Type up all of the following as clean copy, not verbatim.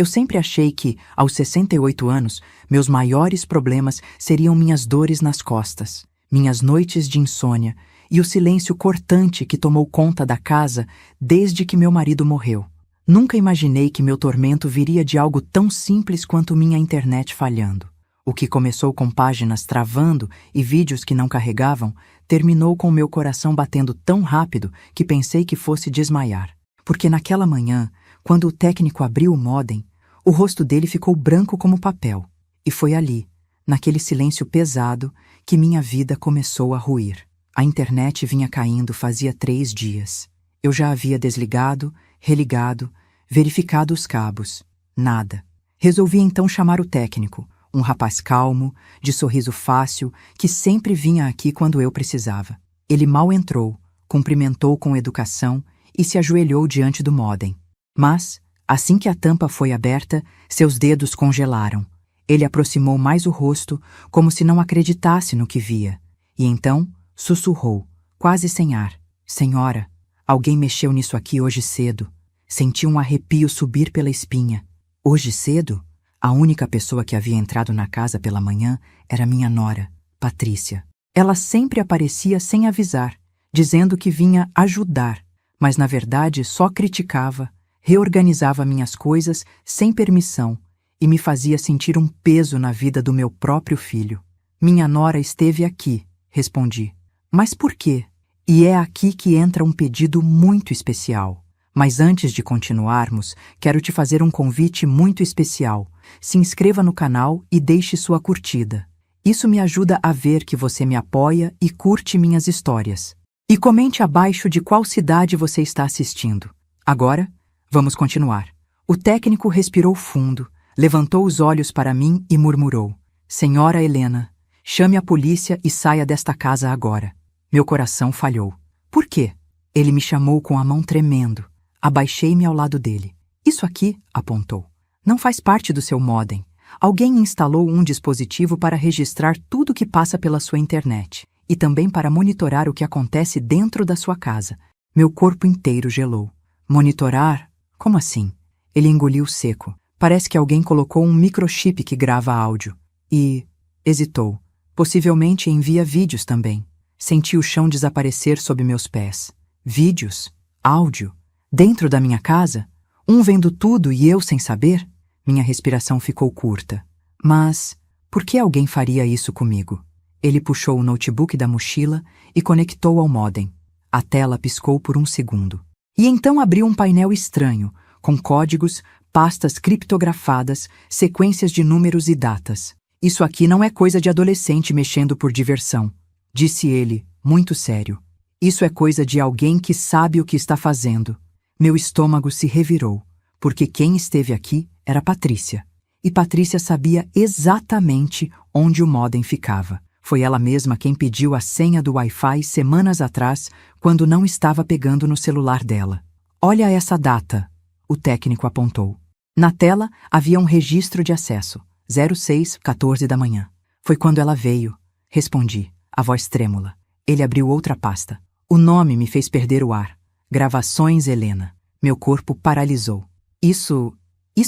Eu sempre achei que, aos 68 anos, meus maiores problemas seriam minhas dores nas costas, minhas noites de insônia e o silêncio cortante que tomou conta da casa desde que meu marido morreu. Nunca imaginei que meu tormento viria de algo tão simples quanto minha internet falhando. O que começou com páginas travando e vídeos que não carregavam, terminou com meu coração batendo tão rápido que pensei que fosse desmaiar. Porque naquela manhã, quando o técnico abriu o módem, o rosto dele ficou branco como papel. E foi ali, naquele silêncio pesado, que minha vida começou a ruir. A internet vinha caindo fazia 3 dias. Eu já havia desligado, religado, verificado os cabos. Nada. Resolvi então chamar o técnico, um rapaz calmo, de sorriso fácil, que sempre vinha aqui quando eu precisava. Ele mal entrou, cumprimentou com educação e se ajoelhou diante do módem. Mas, assim que a tampa foi aberta, seus dedos congelaram. Ele aproximou mais o rosto, como se não acreditasse no que via. E então, sussurrou, quase sem ar. Senhora, alguém mexeu nisso aqui hoje cedo. Senti um arrepio subir pela espinha. Hoje cedo? A única pessoa que havia entrado na casa pela manhã era minha nora, Patrícia. Ela sempre aparecia sem avisar, dizendo que vinha ajudar, mas na verdade só criticava, reorganizava minhas coisas sem permissão e me fazia sentir um peso na vida do meu próprio filho. Minha nora esteve aqui, respondi. Mas por quê? E é aqui que entra um pedido muito especial. Mas antes de continuarmos, quero te fazer um convite muito especial. Se inscreva no canal e deixe sua curtida. Isso me ajuda a ver que você me apoia e curte minhas histórias. E comente abaixo de qual cidade você está assistindo. Agora, vamos continuar. O técnico respirou fundo, levantou os olhos para mim e murmurou: Senhora Helena, chame a polícia e saia desta casa agora. Meu coração falhou. Por quê? Ele me chamou com a mão tremendo. Abaixei-me ao lado dele. Isso aqui, apontou, não faz parte do seu módem. Alguém instalou um dispositivo para registrar tudo que passa pela sua internet e também para monitorar o que acontece dentro da sua casa. Meu corpo inteiro gelou. Monitorar? Como assim? Ele engoliu seco. Parece que alguém colocou um microchip que grava áudio. E hesitou. Possivelmente envia vídeos também. Senti o chão desaparecer sob meus pés. Vídeos? Áudio? Dentro da minha casa? Um vendo tudo e eu sem saber? Minha respiração ficou curta. Mas, por que alguém faria isso comigo? Ele puxou o notebook da mochila e conectou ao módem. A tela piscou por um segundo. E então abriu um painel estranho, com códigos, pastas criptografadas, sequências de números e datas. Isso aqui não é coisa de adolescente mexendo por diversão, disse ele, muito sério. Isso é coisa de alguém que sabe o que está fazendo. Meu estômago se revirou, porque quem esteve aqui era Patrícia. E Patrícia sabia exatamente onde o módem ficava. Foi ela mesma quem pediu a senha do Wi-Fi semanas atrás, quando não estava pegando no celular dela. Olha essa data, o técnico apontou. Na tela havia um registro de acesso, 06:14 da manhã. Foi quando ela veio, respondi, a voz trêmula. Ele abriu outra pasta. O nome me fez perder o ar. Gravações Helena. Meu corpo paralisou. Isso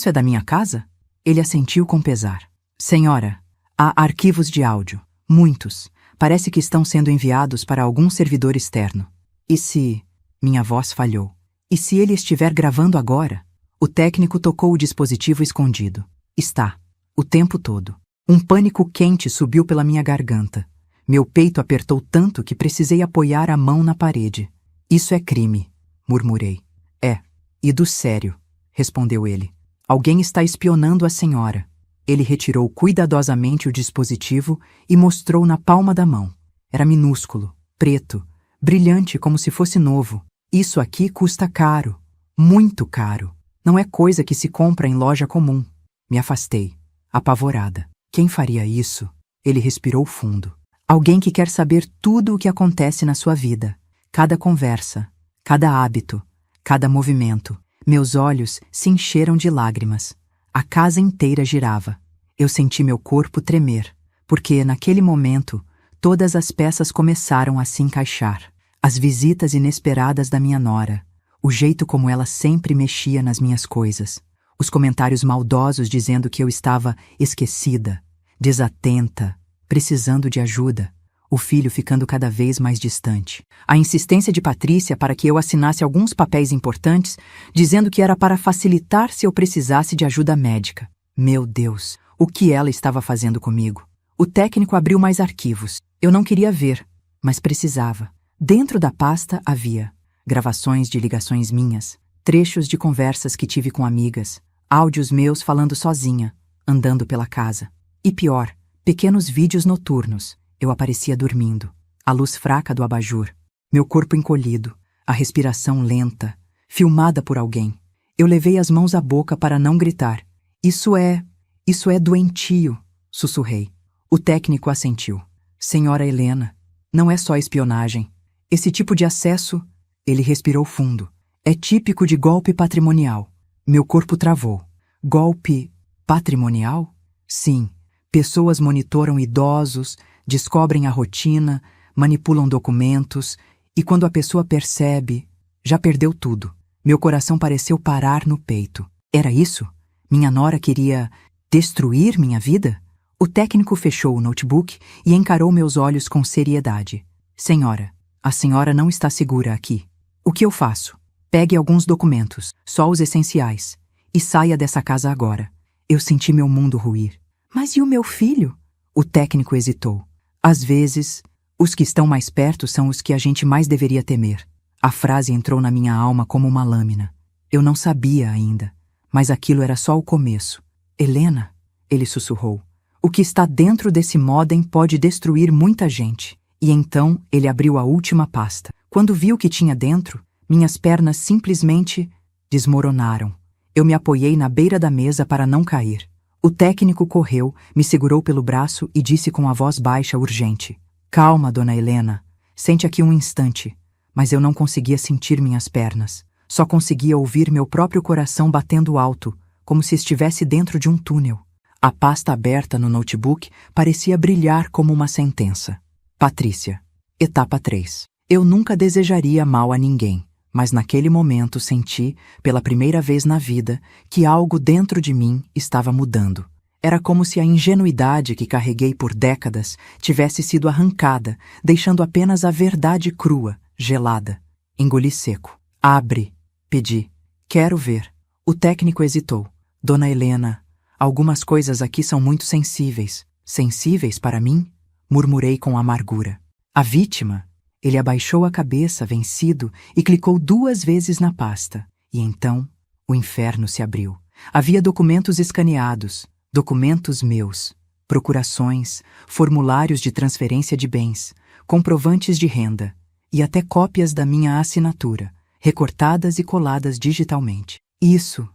é da minha casa? Ele assentiu com pesar. Senhora, há arquivos de áudio. Muitos. Parece que estão sendo enviados para algum servidor externo. E se... Minha voz falhou. E se ele estiver gravando agora? O técnico tocou o dispositivo escondido. Está. O tempo todo. Um pânico quente subiu pela minha garganta. Meu peito apertou tanto que precisei apoiar a mão na parede. Isso é crime, murmurei. É. E do sério, respondeu ele. Alguém está espionando a senhora. Ele retirou cuidadosamente o dispositivo e mostrou na palma da mão. Era minúsculo, preto, brilhante como se fosse novo. Isso aqui custa caro, muito caro. Não é coisa que se compra em loja comum. Me afastei, apavorada. Quem faria isso? Ele respirou fundo. Alguém que quer saber tudo o que acontece na sua vida. Cada conversa, cada hábito, cada movimento. Meus olhos se encheram de lágrimas. A casa inteira girava. Eu senti meu corpo tremer, porque, naquele momento, todas as peças começaram a se encaixar. As visitas inesperadas da minha nora, o jeito como ela sempre mexia nas minhas coisas, Os comentários maldosos dizendo que eu estava esquecida, desatenta, precisando de ajuda. O filho ficando cada vez mais distante. A insistência de Patrícia para que eu assinasse alguns papéis importantes, dizendo que era para facilitar se eu precisasse de ajuda médica. Meu Deus, o que ela estava fazendo comigo? O técnico abriu mais arquivos. Eu não queria ver, mas precisava. Dentro da pasta havia gravações de ligações minhas, trechos de conversas que tive com amigas, áudios meus falando sozinha, andando pela casa. E pior, pequenos vídeos noturnos. Eu aparecia dormindo, a luz fraca do abajur, meu corpo encolhido, a respiração lenta, filmada por alguém. Eu levei as mãos à boca para não gritar. Isso é doentio, sussurrei. O técnico assentiu. Senhora Helena, não é só espionagem. Esse tipo de acesso, ele respirou fundo, é típico de golpe patrimonial. Meu corpo travou. Golpe patrimonial? Sim, pessoas monitoram idosos, descobrem a rotina, manipulam documentos e quando a pessoa percebe, já perdeu tudo. Meu coração pareceu parar no peito. Era isso? Minha nora queria destruir minha vida? O técnico fechou o notebook e encarou meus olhos com seriedade. Senhora, a senhora não está segura aqui. O que eu faço? Pegue alguns documentos, só os essenciais, e saia dessa casa agora. Eu senti meu mundo ruir. Mas e o meu filho? O técnico hesitou. Às vezes, os que estão mais perto são os que a gente mais deveria temer. A frase entrou na minha alma como uma lâmina. Eu não sabia ainda, mas aquilo era só o começo. Helena, ele sussurrou, o que está dentro desse modem pode destruir muita gente. E então ele abriu a última pasta. Quando vi o que tinha dentro, minhas pernas simplesmente desmoronaram. Eu me apoiei na beira da mesa para não cair. O técnico correu, me segurou pelo braço e disse com a voz baixa urgente. Calma, dona Helena. Sente aqui um instante. Mas eu não conseguia sentir minhas pernas. Só conseguia ouvir meu próprio coração batendo alto, como se estivesse dentro de um túnel. A pasta aberta no notebook parecia brilhar como uma sentença. Patrícia. Etapa 3. Eu nunca desejaria mal a ninguém. Mas naquele momento senti, pela primeira vez na vida, que algo dentro de mim estava mudando. Era como se a ingenuidade que carreguei por décadas tivesse sido arrancada, deixando apenas a verdade crua, gelada. Engoli seco. Abre, pedi. Quero ver. O técnico hesitou. Dona Helena, algumas coisas aqui são muito sensíveis. Sensíveis para mim? Murmurei com amargura. A vítima? Ele abaixou a cabeça, vencido, e clicou 2 vezes na pasta. E então, o inferno se abriu. Havia documentos escaneados, documentos meus, procurações, formulários de transferência de bens, comprovantes de renda, e até cópias da minha assinatura, recortadas e coladas digitalmente. Isso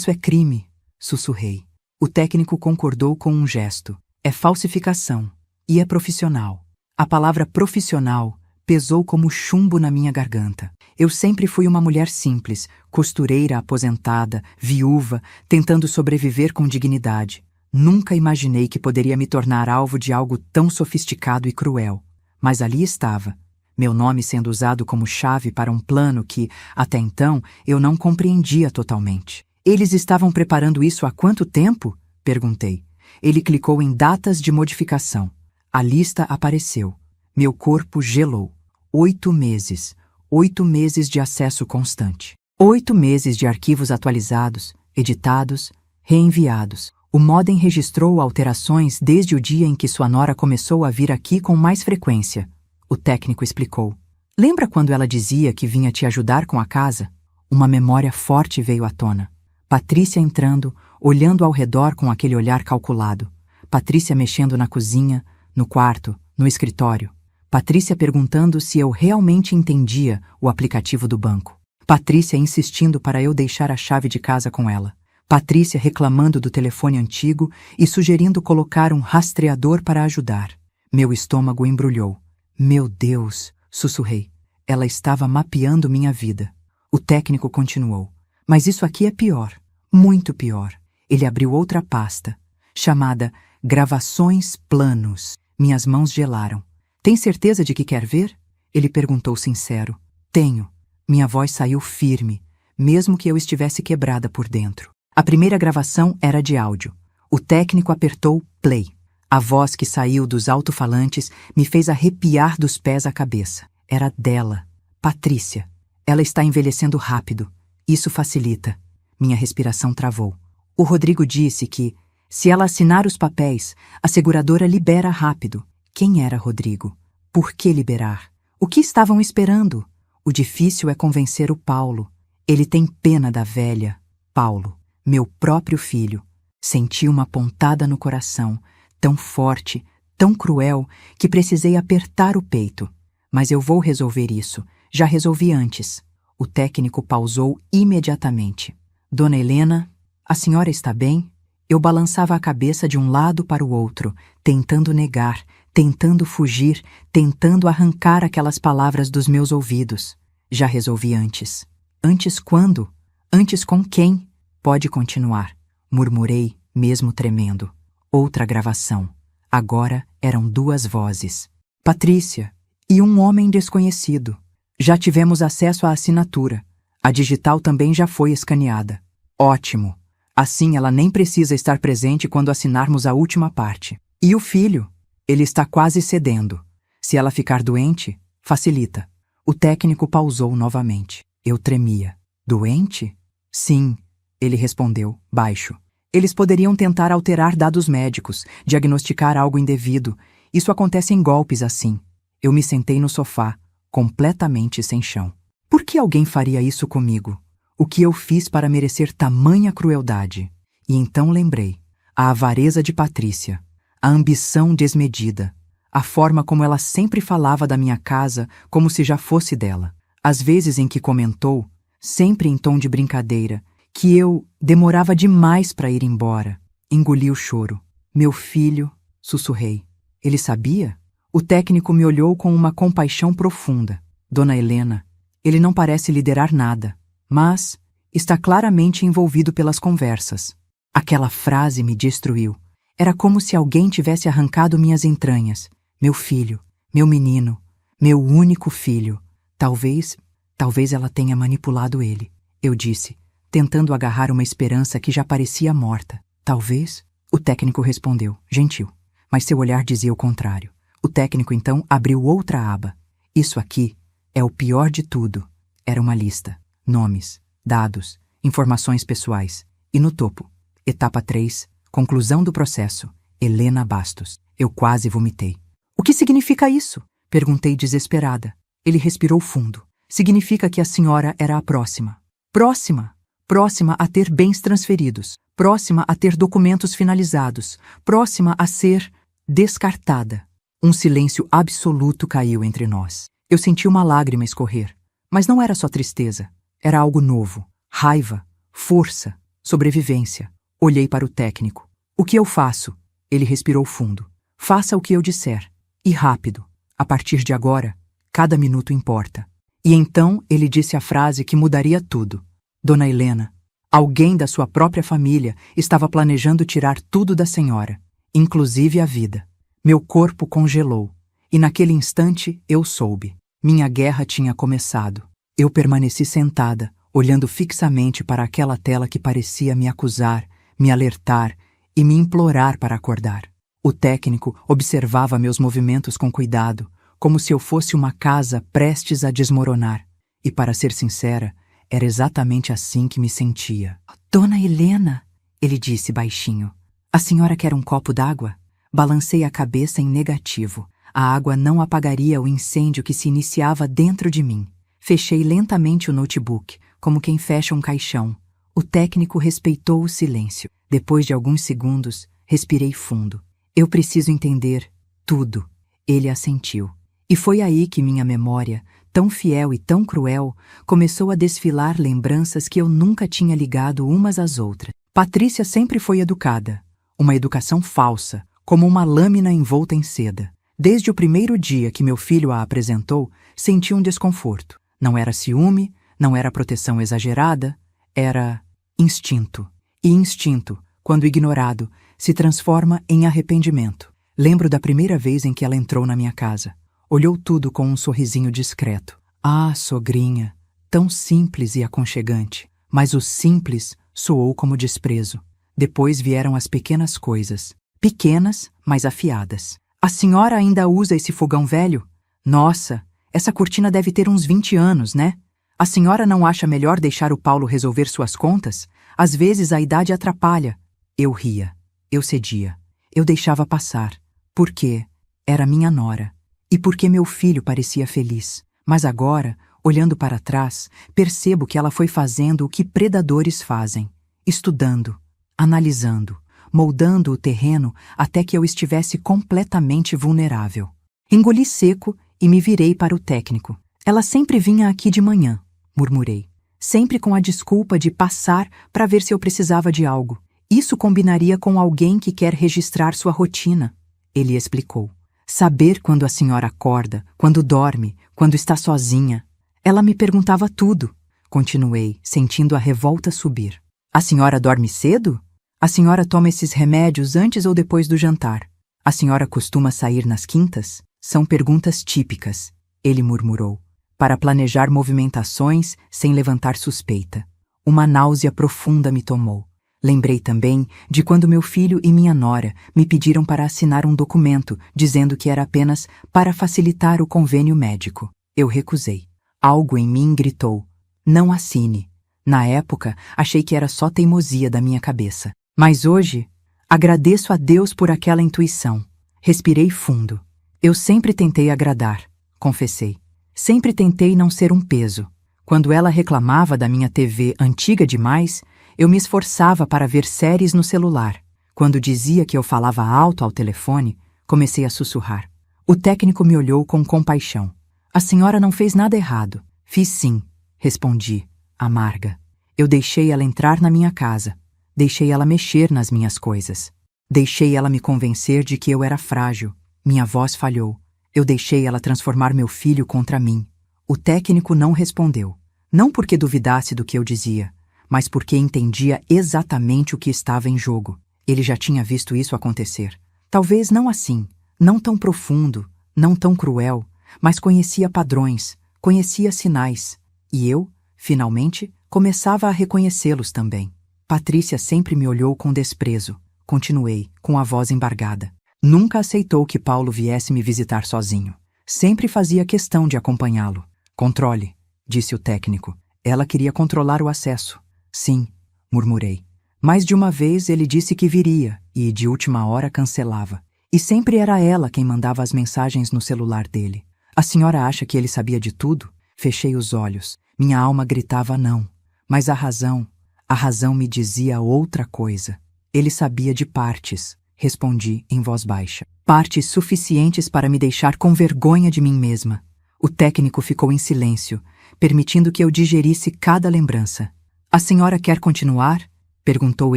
é crime, sussurrei. O técnico concordou com um gesto. É falsificação. E é profissional. A palavra profissional pesou como chumbo na minha garganta. Eu sempre fui uma mulher simples, costureira aposentada, viúva, tentando sobreviver com dignidade. Nunca imaginei que poderia me tornar alvo de algo tão sofisticado e cruel. Mas ali estava, meu nome sendo usado como chave para um plano que, até então, eu não compreendia totalmente. Eles estavam preparando isso há quanto tempo? Perguntei. Ele clicou em datas de modificação. A lista apareceu. Meu corpo gelou. 8 meses. 8 meses de acesso constante. 8 meses de arquivos atualizados, editados, reenviados. O modem registrou alterações desde o dia em que sua nora começou a vir aqui com mais frequência. O técnico explicou. Lembra quando ela dizia que vinha te ajudar com a casa? Uma memória forte veio à tona. Patrícia entrando, olhando ao redor com aquele olhar calculado. Patrícia mexendo na cozinha, no quarto, no escritório. Patrícia perguntando se eu realmente entendia o aplicativo do banco. Patrícia insistindo para eu deixar a chave de casa com ela. Patrícia reclamando do telefone antigo e sugerindo colocar um rastreador para ajudar. Meu estômago embrulhou. Meu Deus, sussurrei. Ela estava mapeando minha vida. O técnico continuou. Mas isso aqui é pior. Muito pior. Ele abriu outra pasta, chamada Gravações Planos. Minhas mãos gelaram. Tem certeza de que quer ver? Ele perguntou sincero. Tenho. Minha voz saiu firme, mesmo que eu estivesse quebrada por dentro. A primeira gravação era de áudio. O técnico apertou play. A voz que saiu dos alto-falantes me fez arrepiar dos pés à cabeça. Era dela, Patrícia. Ela está envelhecendo rápido. Isso facilita. Minha respiração travou. O Rodrigo disse que, se ela assinar os papéis, a seguradora libera rápido. Quem era Rodrigo? Por que liberar? O que estavam esperando? O difícil é convencer o Paulo. Ele tem pena da velha. Paulo, meu próprio filho. Senti uma pontada no coração, tão forte, tão cruel, que precisei apertar o peito. Mas eu vou resolver isso. Já resolvi antes. O técnico pausou imediatamente. Dona Helena, a senhora está bem? Eu balançava a cabeça de um lado para o outro, tentando negar, tentando fugir, tentando arrancar aquelas palavras dos meus ouvidos. Já resolvi antes. Antes quando? Antes com quem? Pode continuar. Murmurei, mesmo tremendo. Outra gravação. Agora eram duas vozes. Patrícia e um homem desconhecido. Já tivemos acesso à assinatura. A digital também já foi escaneada. Ótimo. Assim ela nem precisa estar presente quando assinarmos a última parte. E o filho? Ele está quase cedendo. Se ela ficar doente, facilita. O técnico pausou novamente. Eu tremia. Doente? Sim, ele respondeu, baixo. Eles poderiam tentar alterar dados médicos, diagnosticar algo indevido. Isso acontece em golpes assim. Eu me sentei no sofá, completamente sem chão. Por que alguém faria isso comigo? O que eu fiz para merecer tamanha crueldade? E então lembrei. A avareza de Patrícia, a ambição desmedida, a forma como ela sempre falava da minha casa como se já fosse dela. As vezes em que comentou, sempre em tom de brincadeira, que eu demorava demais para ir embora. Engoli o choro. Meu filho, sussurrei. Ele sabia? O técnico me olhou com uma compaixão profunda. Dona Helena, ele não parece liderar nada, mas está claramente envolvido pelas conversas. Aquela frase me destruiu. Era como se alguém tivesse arrancado minhas entranhas. Meu filho, meu menino, meu único filho. Talvez ela tenha manipulado ele, eu disse, tentando agarrar uma esperança que já parecia morta. Talvez? O técnico respondeu, gentil, mas seu olhar dizia o contrário. O técnico então abriu outra aba. Isso aqui é o pior de tudo. Era uma lista. Nomes, dados, informações pessoais. E no topo, etapa 3, conclusão do processo, Helena Bastos. Eu quase vomitei. O que significa isso? Perguntei desesperada. Ele respirou fundo. Significa que a senhora era a próxima. Próxima! Próxima a ter bens transferidos, próxima a ter documentos finalizados, próxima a ser descartada. Um silêncio absoluto caiu entre nós. Eu senti uma lágrima escorrer. Mas não era só tristeza. Era algo novo. Raiva, força, sobrevivência. Olhei para o técnico. O que eu faço? Ele respirou fundo. Faça o que eu disser. E rápido. A partir de agora, cada minuto importa. E então ele disse a frase que mudaria tudo. Dona Helena, alguém da sua própria família estava planejando tirar tudo da senhora, inclusive a vida. Meu corpo congelou, e naquele instante eu soube. Minha guerra tinha começado. Eu permaneci sentada, olhando fixamente para aquela tela que parecia me acusar, me alertar e me implorar para acordar. O técnico observava meus movimentos com cuidado, como se eu fosse uma casa prestes a desmoronar. E, para ser sincera, era exatamente assim que me sentia. Dona Helena, ele disse baixinho. A senhora quer um copo d'água? Balancei a cabeça em negativo. A água não apagaria o incêndio que se iniciava dentro de mim. Fechei lentamente o notebook, como quem fecha um caixão. O técnico respeitou o silêncio. Depois de alguns segundos, respirei fundo. Eu preciso entender tudo. Ele assentiu. E foi aí que minha memória, tão fiel e tão cruel, começou a desfilar lembranças que eu nunca tinha ligado umas às outras. Patrícia sempre foi educada. Uma educação falsa, como uma lâmina envolta em seda. Desde o primeiro dia que meu filho a apresentou, senti um desconforto. Não era ciúme, não era proteção exagerada, era instinto. E instinto, quando ignorado, se transforma em arrependimento. Lembro da primeira vez em que ela entrou na minha casa. Olhou tudo com um sorrisinho discreto. Ah, sogrinha, tão simples e aconchegante. Mas o simples Soou como desprezo. Depois vieram as pequenas coisas. Pequenas, mas afiadas. A senhora ainda usa esse fogão velho? Nossa, essa cortina deve ter uns 20 anos, né? A senhora não acha melhor deixar o Paulo resolver suas contas? Às vezes a idade atrapalha. Eu ria. Eu cedia. Eu deixava passar. Por quê? Era minha nora. E porque meu filho parecia feliz. Mas agora, olhando para trás, percebo que ela foi fazendo o que predadores fazem. Estudando, analisando, moldando o terreno até que eu estivesse completamente vulnerável. Engoli seco e me virei para o técnico. Ela sempre vinha aqui de manhã, murmurei. Sempre com a desculpa de passar para ver se eu precisava de algo. Isso combinaria com alguém que quer registrar sua rotina. Ele explicou. Saber quando a senhora acorda, quando dorme, quando está sozinha. Ela me perguntava tudo. Continuei, sentindo a revolta subir. A senhora dorme cedo? A senhora toma esses remédios antes ou depois do jantar? A senhora costuma sair nas quintas? São perguntas típicas, ele murmurou, para planejar movimentações sem levantar suspeita. Uma náusea profunda me tomou. Lembrei também de quando meu filho e minha nora me pediram para assinar um documento dizendo que era apenas para facilitar o convênio médico. Eu recusei. Algo em mim gritou: não assine. Na época, achei que era só teimosia da minha cabeça. Mas hoje, agradeço a Deus por aquela intuição. Respirei fundo. Eu sempre tentei agradar, confessei. Sempre tentei não ser um peso. Quando ela reclamava da minha TV antiga demais, eu me esforçava para ver séries no celular. Quando dizia que eu falava alto ao telefone, comecei a sussurrar. O técnico me olhou com compaixão. A senhora não fez nada errado. Fiz sim, respondi, amarga. Eu deixei ela entrar na minha casa. Deixei ela mexer nas minhas coisas. Deixei ela me convencer de que eu era frágil. Minha voz falhou. Eu deixei ela transformar meu filho contra mim. O técnico não respondeu. Não porque duvidasse do que eu dizia, mas porque entendia exatamente o que estava em jogo. Ele já tinha visto isso acontecer. Talvez não assim, não tão profundo, não tão cruel, mas conhecia padrões, conhecia sinais. E eu, finalmente, começava a reconhecê-los também. Patrícia sempre me olhou com desprezo. Continuei, com a voz embargada. Nunca aceitou que Paulo viesse me visitar sozinho. Sempre fazia questão de acompanhá-lo. Controle, disse o técnico. Ela queria controlar o acesso. Sim, murmurei. Mais de uma vez ele disse que viria e, de última hora, cancelava. E sempre era ela quem mandava as mensagens no celular dele. A senhora acha que ele sabia de tudo? Fechei os olhos. Minha alma gritava não. Mas a razão me dizia outra coisa. Ele sabia de partes, respondi em voz baixa. Partes suficientes para me deixar com vergonha de mim mesma. O técnico ficou em silêncio, permitindo que eu digerisse cada lembrança. A senhora quer continuar? Perguntou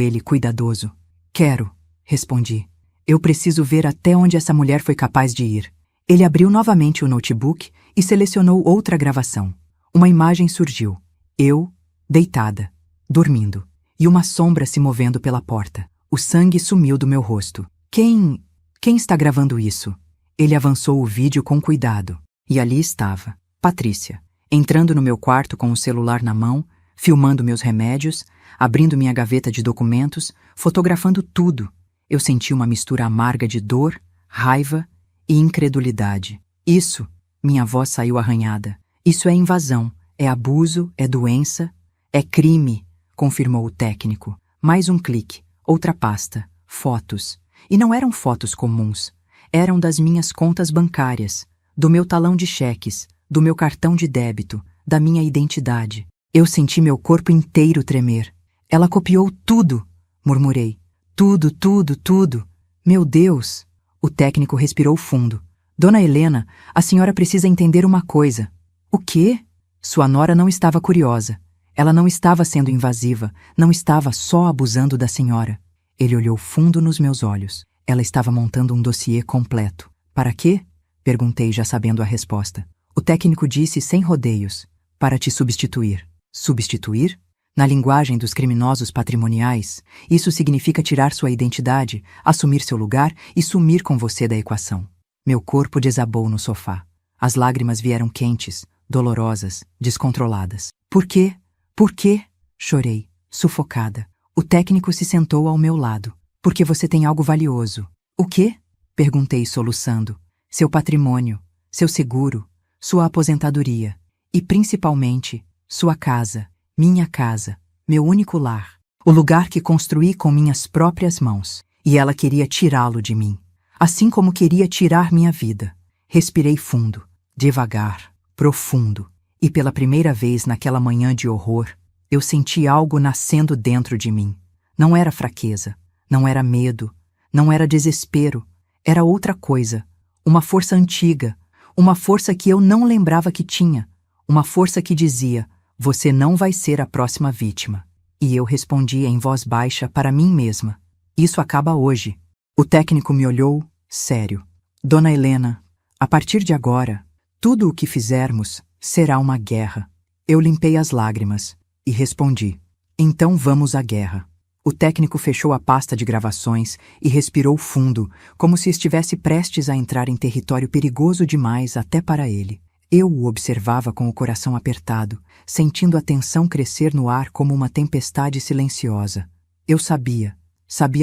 ele, cuidadoso. Quero, respondi. Eu preciso ver até onde essa mulher foi capaz de ir. Ele abriu novamente o notebook e selecionou outra gravação. Uma imagem surgiu. Eu, deitada, dormindo, e uma sombra se movendo pela porta. O sangue sumiu do meu rosto. Quem está gravando isso? Ele avançou o vídeo com cuidado. E ali estava, Patrícia, entrando no meu quarto com o celular na mão, filmando meus remédios, abrindo minha gaveta de documentos, fotografando tudo. Eu senti uma mistura amarga de dor, raiva e incredulidade. Isso, minha voz saiu arranhada. Isso é invasão, é abuso, é doença, é crime, confirmou o técnico. Mais um clique, outra pasta, fotos. E não eram fotos comuns. Eram das minhas contas bancárias, do meu talão de cheques, do meu cartão de débito, da minha identidade. Eu senti meu corpo inteiro tremer. Ela copiou tudo, murmurei. Tudo, tudo, tudo. Meu Deus! O técnico respirou fundo. Dona Helena, a senhora precisa entender uma coisa. O quê? Sua nora não estava curiosa. Ela não estava sendo invasiva, não estava só abusando da senhora. Ele olhou fundo nos meus olhos. Ela estava montando um dossiê completo. Para quê? Perguntei, já sabendo a resposta. O técnico disse sem rodeios. Para te substituir. Substituir? Na linguagem dos criminosos patrimoniais, isso significa tirar sua identidade, assumir seu lugar e sumir com você da equação. Meu corpo desabou no sofá. As lágrimas vieram quentes, dolorosas, descontroladas. Por quê? Por quê? Chorei. sufocada. O técnico se sentou ao meu lado. Porque você tem algo valioso. O quê? Perguntei soluçando. Seu patrimônio, seu seguro, sua aposentadoria. E principalmente, sua casa, minha casa, meu único lar. O lugar que construí com minhas próprias mãos. E ela queria tirá-lo de mim. Assim como queria tirar minha vida. Respirei fundo, devagar, profundo. E pela primeira vez naquela manhã de horror, eu senti algo nascendo dentro de mim. Não era fraqueza, não era medo, não era desespero. Era outra coisa. Uma força antiga. Uma força que eu não lembrava que tinha. Uma força que dizia: você não vai ser a próxima vítima. E eu respondi em voz baixa para mim mesma: isso acaba hoje. O técnico me olhou, sério. Dona Helena, a partir de agora, tudo o que fizermos será uma guerra. Eu limpei as lágrimas e respondi: então vamos à guerra. O técnico fechou a pasta de gravações e respirou fundo, como se estivesse prestes a entrar em território perigoso demais até para ele. Eu o observava com o coração apertado, sentindo a tensão crescer no ar como uma tempestade silenciosa. Eu sabia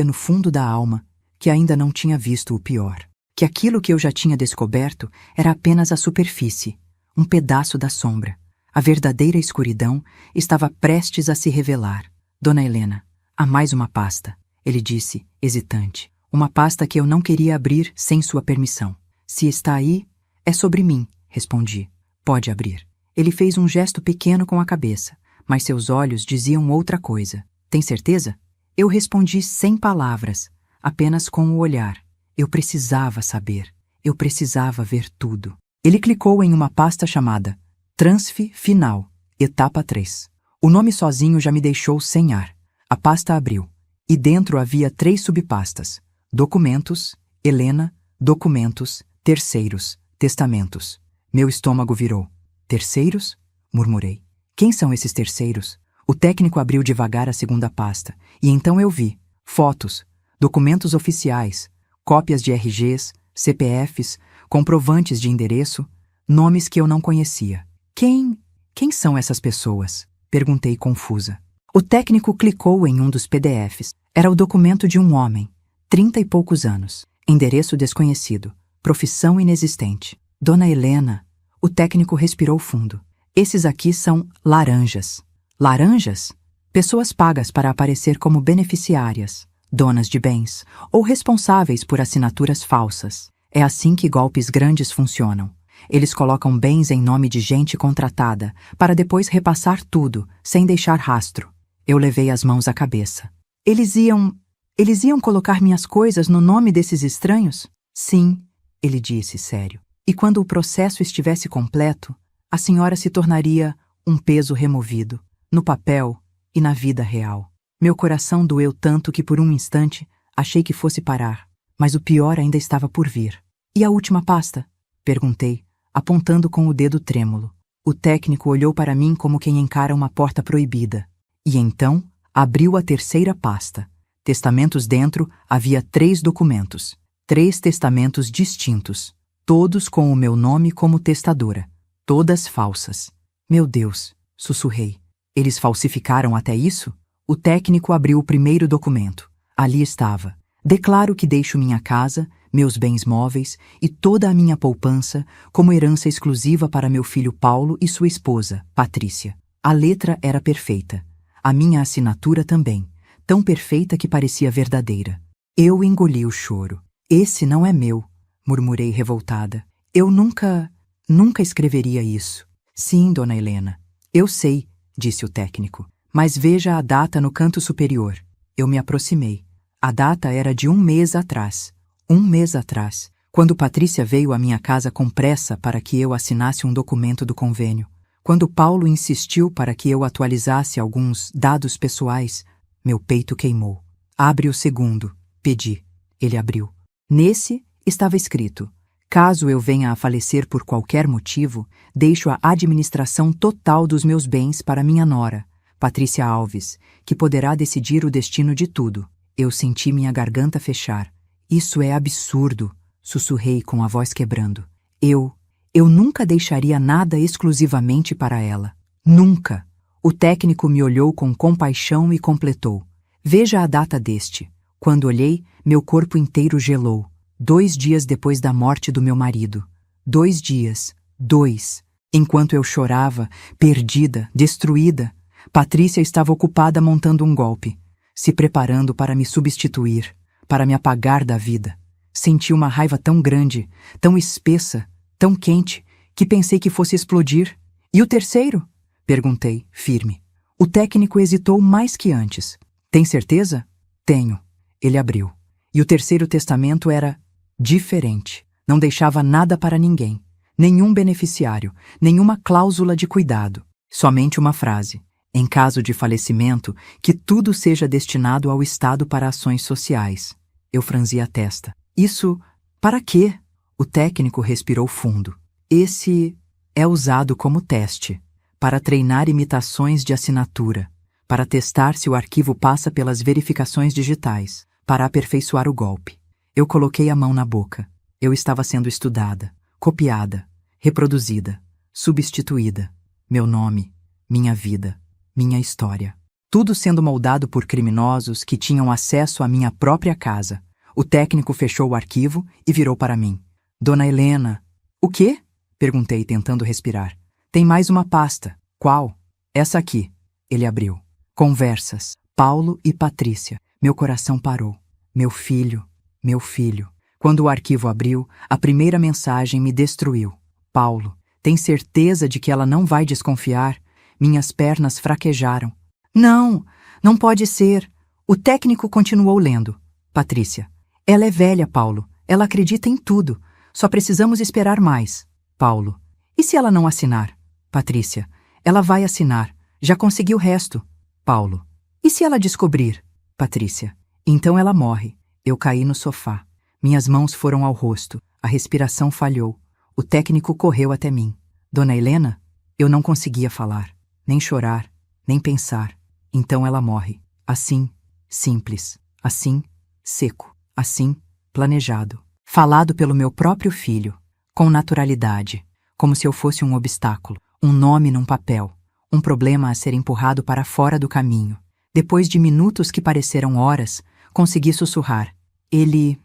no fundo da alma, que ainda não tinha visto o pior. Que aquilo que eu já tinha descoberto era apenas a superfície, um pedaço da sombra. A verdadeira escuridão estava prestes a se revelar. Dona Helena, há mais uma pasta, ele disse, hesitante. Uma pasta que eu não queria abrir sem sua permissão. Se está aí, é sobre mim, respondi. Pode abrir. Ele fez um gesto pequeno com a cabeça, mas seus olhos diziam outra coisa. Tem certeza? Eu respondi sem palavras, apenas com o olhar. Eu precisava saber. Eu precisava ver tudo. Ele clicou em uma pasta chamada Transf Final, etapa 3. O nome sozinho já me deixou sem ar. A pasta abriu. E dentro havia 3 subpastas. Documentos, Helena, documentos, terceiros, testamentos. Meu estômago virou. Terceiros? Murmurei. Quem são esses terceiros? O técnico abriu devagar a segunda pasta. E então eu vi fotos, documentos oficiais, cópias de RGs, CPFs, comprovantes de endereço, nomes que eu não conhecia. Quem são essas pessoas? Perguntei confusa. O técnico clicou em um dos PDFs. Era o documento de um homem, 30 e poucos anos, endereço desconhecido, profissão inexistente. Dona Helena, o técnico respirou fundo. Esses aqui são laranjas. Laranjas? Pessoas pagas para aparecer como beneficiárias, donas de bens, ou responsáveis por assinaturas falsas. É assim que golpes grandes funcionam. Eles colocam bens em nome de gente contratada, para depois repassar tudo, sem deixar rastro. Eu levei as mãos à cabeça. Eles iam colocar minhas coisas no nome desses estranhos? Sim, ele disse, sério. E quando o processo estivesse completo, a senhora se tornaria um peso removido, no papel e na vida real. Meu coração doeu tanto que por um instante achei que fosse parar, mas o pior ainda estava por vir. E a última pasta? Perguntei, apontando com o dedo trêmulo. O técnico olhou para mim como quem encara uma porta proibida. E então abriu a terceira pasta. Testamentos dentro havia 3 documentos. 3 testamentos distintos. Todos com o meu nome como testadora. Todas falsas. Meu Deus, sussurrei. Eles falsificaram até isso? O técnico abriu o primeiro documento. Ali estava. Declaro que deixo minha casa, meus bens móveis e toda a minha poupança como herança exclusiva para meu filho Paulo e sua esposa, Patrícia. A letra era perfeita. A minha assinatura também, tão perfeita que parecia verdadeira. Eu engoli o choro. Esse não é meu, murmurei revoltada. Eu nunca escreveria isso. Sim, dona Helena. Eu sei, disse o técnico. Mas veja a data no canto superior. Eu me aproximei. A data era de 1 mês atrás. 1 mês atrás, quando Patrícia veio à minha casa com pressa para que eu assinasse um documento do convênio. Quando Paulo insistiu para que eu atualizasse alguns dados pessoais, meu peito queimou. Abre o segundo, pedi. Ele abriu. Nesse estava escrito: caso eu venha a falecer por qualquer motivo, deixo a administração total dos meus bens para minha nora, Patrícia Alves, que poderá decidir o destino de tudo. Eu senti minha garganta fechar. Isso é absurdo, sussurrei com a voz quebrando. Eu nunca deixaria nada exclusivamente para ela. Nunca. O técnico me olhou com compaixão e completou: veja a data deste. Quando olhei, meu corpo inteiro gelou. 2 dias depois da morte do meu marido. 2 dias. 2. Enquanto eu chorava, perdida, destruída, Patrícia estava ocupada montando um golpe, se preparando para me substituir, para me apagar da vida. Senti uma raiva tão grande, tão espessa, tão quente, que pensei que fosse explodir. E o terceiro? Perguntei, firme. O técnico hesitou mais que antes. Tem certeza? Tenho. Ele abriu. E o terceiro testamento era diferente. Não deixava nada para ninguém. Nenhum beneficiário, nenhuma cláusula de cuidado. Somente uma frase: em caso de falecimento, que tudo seja destinado ao Estado para ações sociais. Eu franzi a testa. Isso, para quê? O técnico respirou fundo. Esse é usado como teste, para treinar imitações de assinatura, para testar se o arquivo passa pelas verificações digitais, para aperfeiçoar o golpe. Eu coloquei a mão na boca. Eu estava sendo estudada, copiada, reproduzida, substituída. Meu nome, minha vida, minha história. Tudo sendo moldado por criminosos que tinham acesso à minha própria casa. O técnico fechou o arquivo e virou para mim. Dona Helena. O quê? Perguntei, tentando respirar. Tem mais uma pasta. Qual? Essa aqui. Ele abriu. Conversas. Paulo e Patrícia. Meu coração parou. Meu filho. Meu filho. Quando o arquivo abriu, a primeira mensagem me destruiu. Paulo. Tem certeza de que ela não vai desconfiar? Minhas pernas fraquejaram. Não, não pode ser. O técnico continuou lendo. Patrícia. Ela é velha, Paulo. Ela acredita em tudo. Só precisamos esperar mais. Paulo. E se ela não assinar? Patrícia. Ela vai assinar. Já consegui o resto. Paulo. E se ela descobrir? Patrícia. Então ela morre. Eu caí no sofá. Minhas mãos foram ao rosto. A respiração falhou. O técnico correu até mim. Dona Helena? Eu não conseguia falar, nem chorar, nem pensar. Então ela morre. Assim, simples. Assim, seco. Assim, planejado. Falado pelo meu próprio filho. Com naturalidade. Como se eu fosse um obstáculo. Um nome num papel. Um problema a ser empurrado para fora do caminho. Depois de minutos que pareceram horas, consegui sussurrar. Ele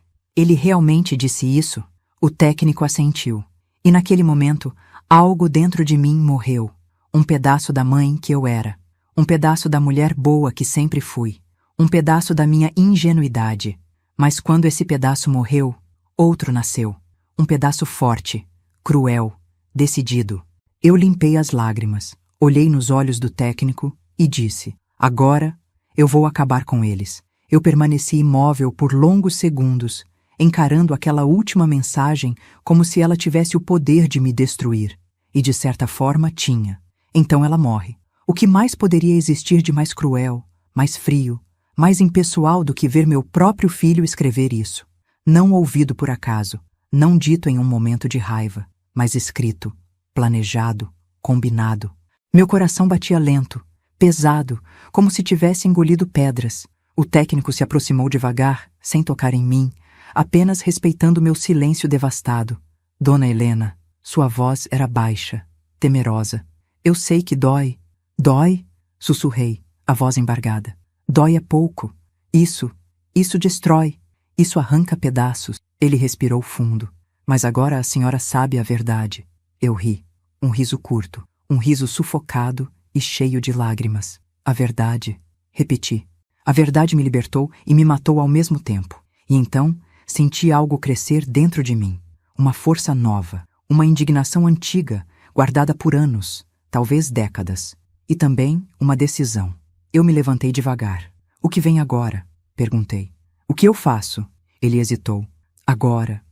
realmente disse isso? O técnico assentiu. E naquele momento, algo dentro de mim morreu. Um pedaço da mãe que eu era. Um pedaço da mulher boa que sempre fui. Um pedaço da minha ingenuidade. Mas quando esse pedaço morreu, outro nasceu. Um pedaço forte, cruel, decidido. Eu limpei as lágrimas, olhei nos olhos do técnico e disse: agora eu vou acabar com eles. Eu permaneci imóvel por longos segundos, encarando aquela última mensagem como se ela tivesse o poder de me destruir. E de certa forma tinha. Então ela morre. O que mais poderia existir de mais cruel, mais frio, mais impessoal do que ver meu próprio filho escrever isso? Não ouvido por acaso, não dito em um momento de raiva, mas escrito, planejado, combinado. Meu coração batia lento, pesado, como se tivesse engolido pedras. O técnico se aproximou devagar, sem tocar em mim, apenas respeitando meu silêncio devastado. Dona Helena, sua voz era baixa, temerosa. Eu sei que dói. Dói? Sussurrei, a voz embargada. Dói é pouco. Isso destrói. Isso arranca pedaços. Ele respirou fundo. Mas agora a senhora sabe a verdade. Eu ri. Um riso curto. Um riso sufocado e cheio de lágrimas. A verdade. Repeti. A verdade me libertou e me matou ao mesmo tempo. E então, senti algo crescer dentro de mim. Uma força nova. Uma indignação antiga, guardada por anos, talvez décadas. E também uma decisão. Eu me levantei devagar. O que vem agora? Perguntei. O que eu faço? Ele hesitou. Agora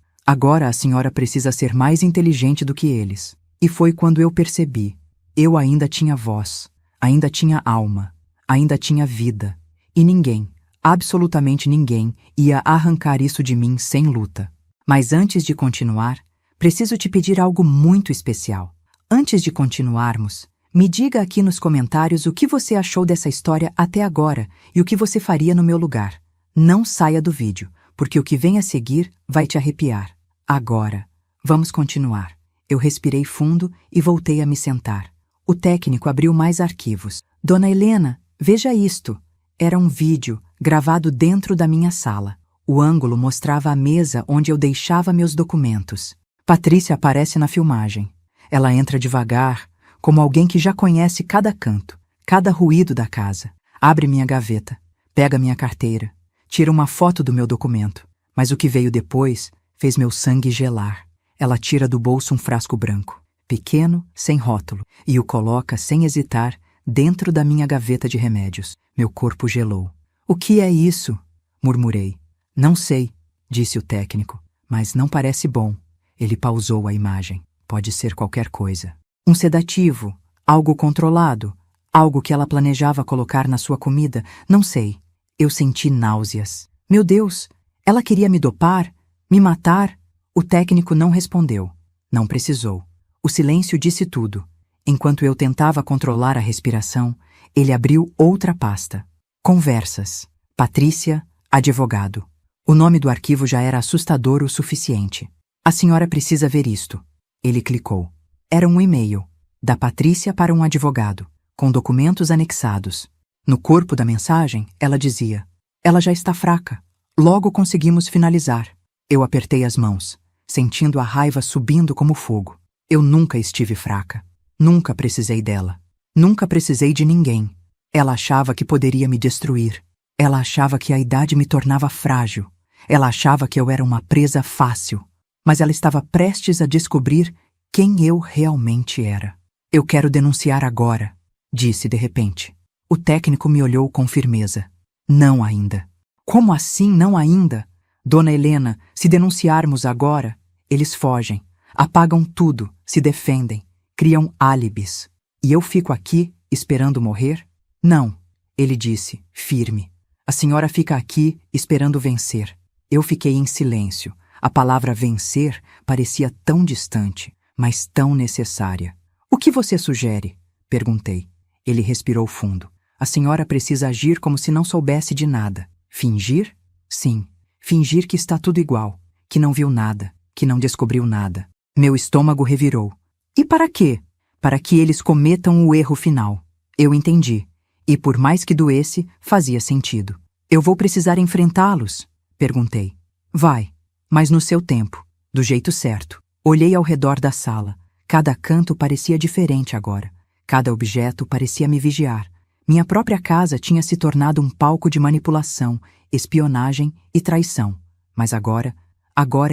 a senhora precisa ser mais inteligente do que eles. E foi quando eu percebi. Eu ainda tinha voz, ainda tinha alma, ainda tinha vida. E ninguém, absolutamente ninguém, ia arrancar isso de mim sem luta. Mas antes de continuar, preciso te pedir algo muito especial. Antes de continuarmos, me diga aqui nos comentários o que você achou dessa história até agora e o que você faria no meu lugar. Não saia do vídeo, porque o que vem a seguir vai te arrepiar. Agora, vamos continuar. Eu respirei fundo e voltei a me sentar. O técnico abriu mais arquivos. Dona Helena, veja isto. Era um vídeo gravado dentro da minha sala. O ângulo mostrava a mesa onde eu deixava meus documentos. Patrícia aparece na filmagem. Ela entra devagar, como alguém que já conhece cada canto, cada ruído da casa. Abre minha gaveta, pega minha carteira, tira uma foto do meu documento. Mas o que veio depois fez meu sangue gelar. Ela tira do bolso um frasco branco, pequeno, sem rótulo, e o coloca, sem hesitar, dentro da minha gaveta de remédios. Meu corpo gelou. O que é isso? Murmurei. Não sei, disse o técnico, mas não parece bom. Ele pausou a imagem. Pode ser qualquer coisa. Um sedativo, algo controlado, algo que ela planejava colocar na sua comida, não sei. Eu senti náuseas. Meu Deus, ela queria me dopar? Me matar? O técnico não respondeu. Não precisou. O silêncio disse tudo. Enquanto eu tentava controlar a respiração, ele abriu outra pasta. Conversas. Patrícia, advogado. O nome do arquivo já era assustador o suficiente. A senhora precisa ver isto. Ele clicou. Era um e-mail, da Patrícia para um advogado, com documentos anexados. No corpo da mensagem, ela dizia: ela já está fraca. Logo conseguimos finalizar. Eu apertei as mãos, sentindo a raiva subindo como fogo. Eu nunca estive fraca. Nunca precisei dela. Nunca precisei de ninguém. Ela achava que poderia me destruir. Ela achava que a idade me tornava frágil. Ela achava que eu era uma presa fácil. Mas ela estava prestes a descobrir quem eu realmente era. Eu quero denunciar agora, disse de repente. O técnico me olhou com firmeza. Não ainda. Como assim não ainda? Dona Helena, se denunciarmos agora, eles fogem, apagam tudo, se defendem, criam álibis. E eu fico aqui, esperando morrer? Não, ele disse, firme. A senhora fica aqui, esperando vencer. Eu fiquei em silêncio. A palavra vencer parecia tão distante, mas tão necessária. O que você sugere? Perguntei. Ele respirou fundo. A senhora precisa agir como se não soubesse de nada. Fingir? Sim. Fingir que está tudo igual, que não viu nada, que não descobriu nada. Meu estômago revirou. E para quê? Para que eles cometam o erro final. Eu entendi. E por mais que doesse, fazia sentido. Eu vou precisar enfrentá-los? Perguntei. Vai, mas no seu tempo, do jeito certo. Olhei ao redor da sala. Cada canto parecia diferente agora. Cada objeto parecia me vigiar. Minha própria casa tinha se tornado um palco de manipulação, espionagem e traição. Mas agora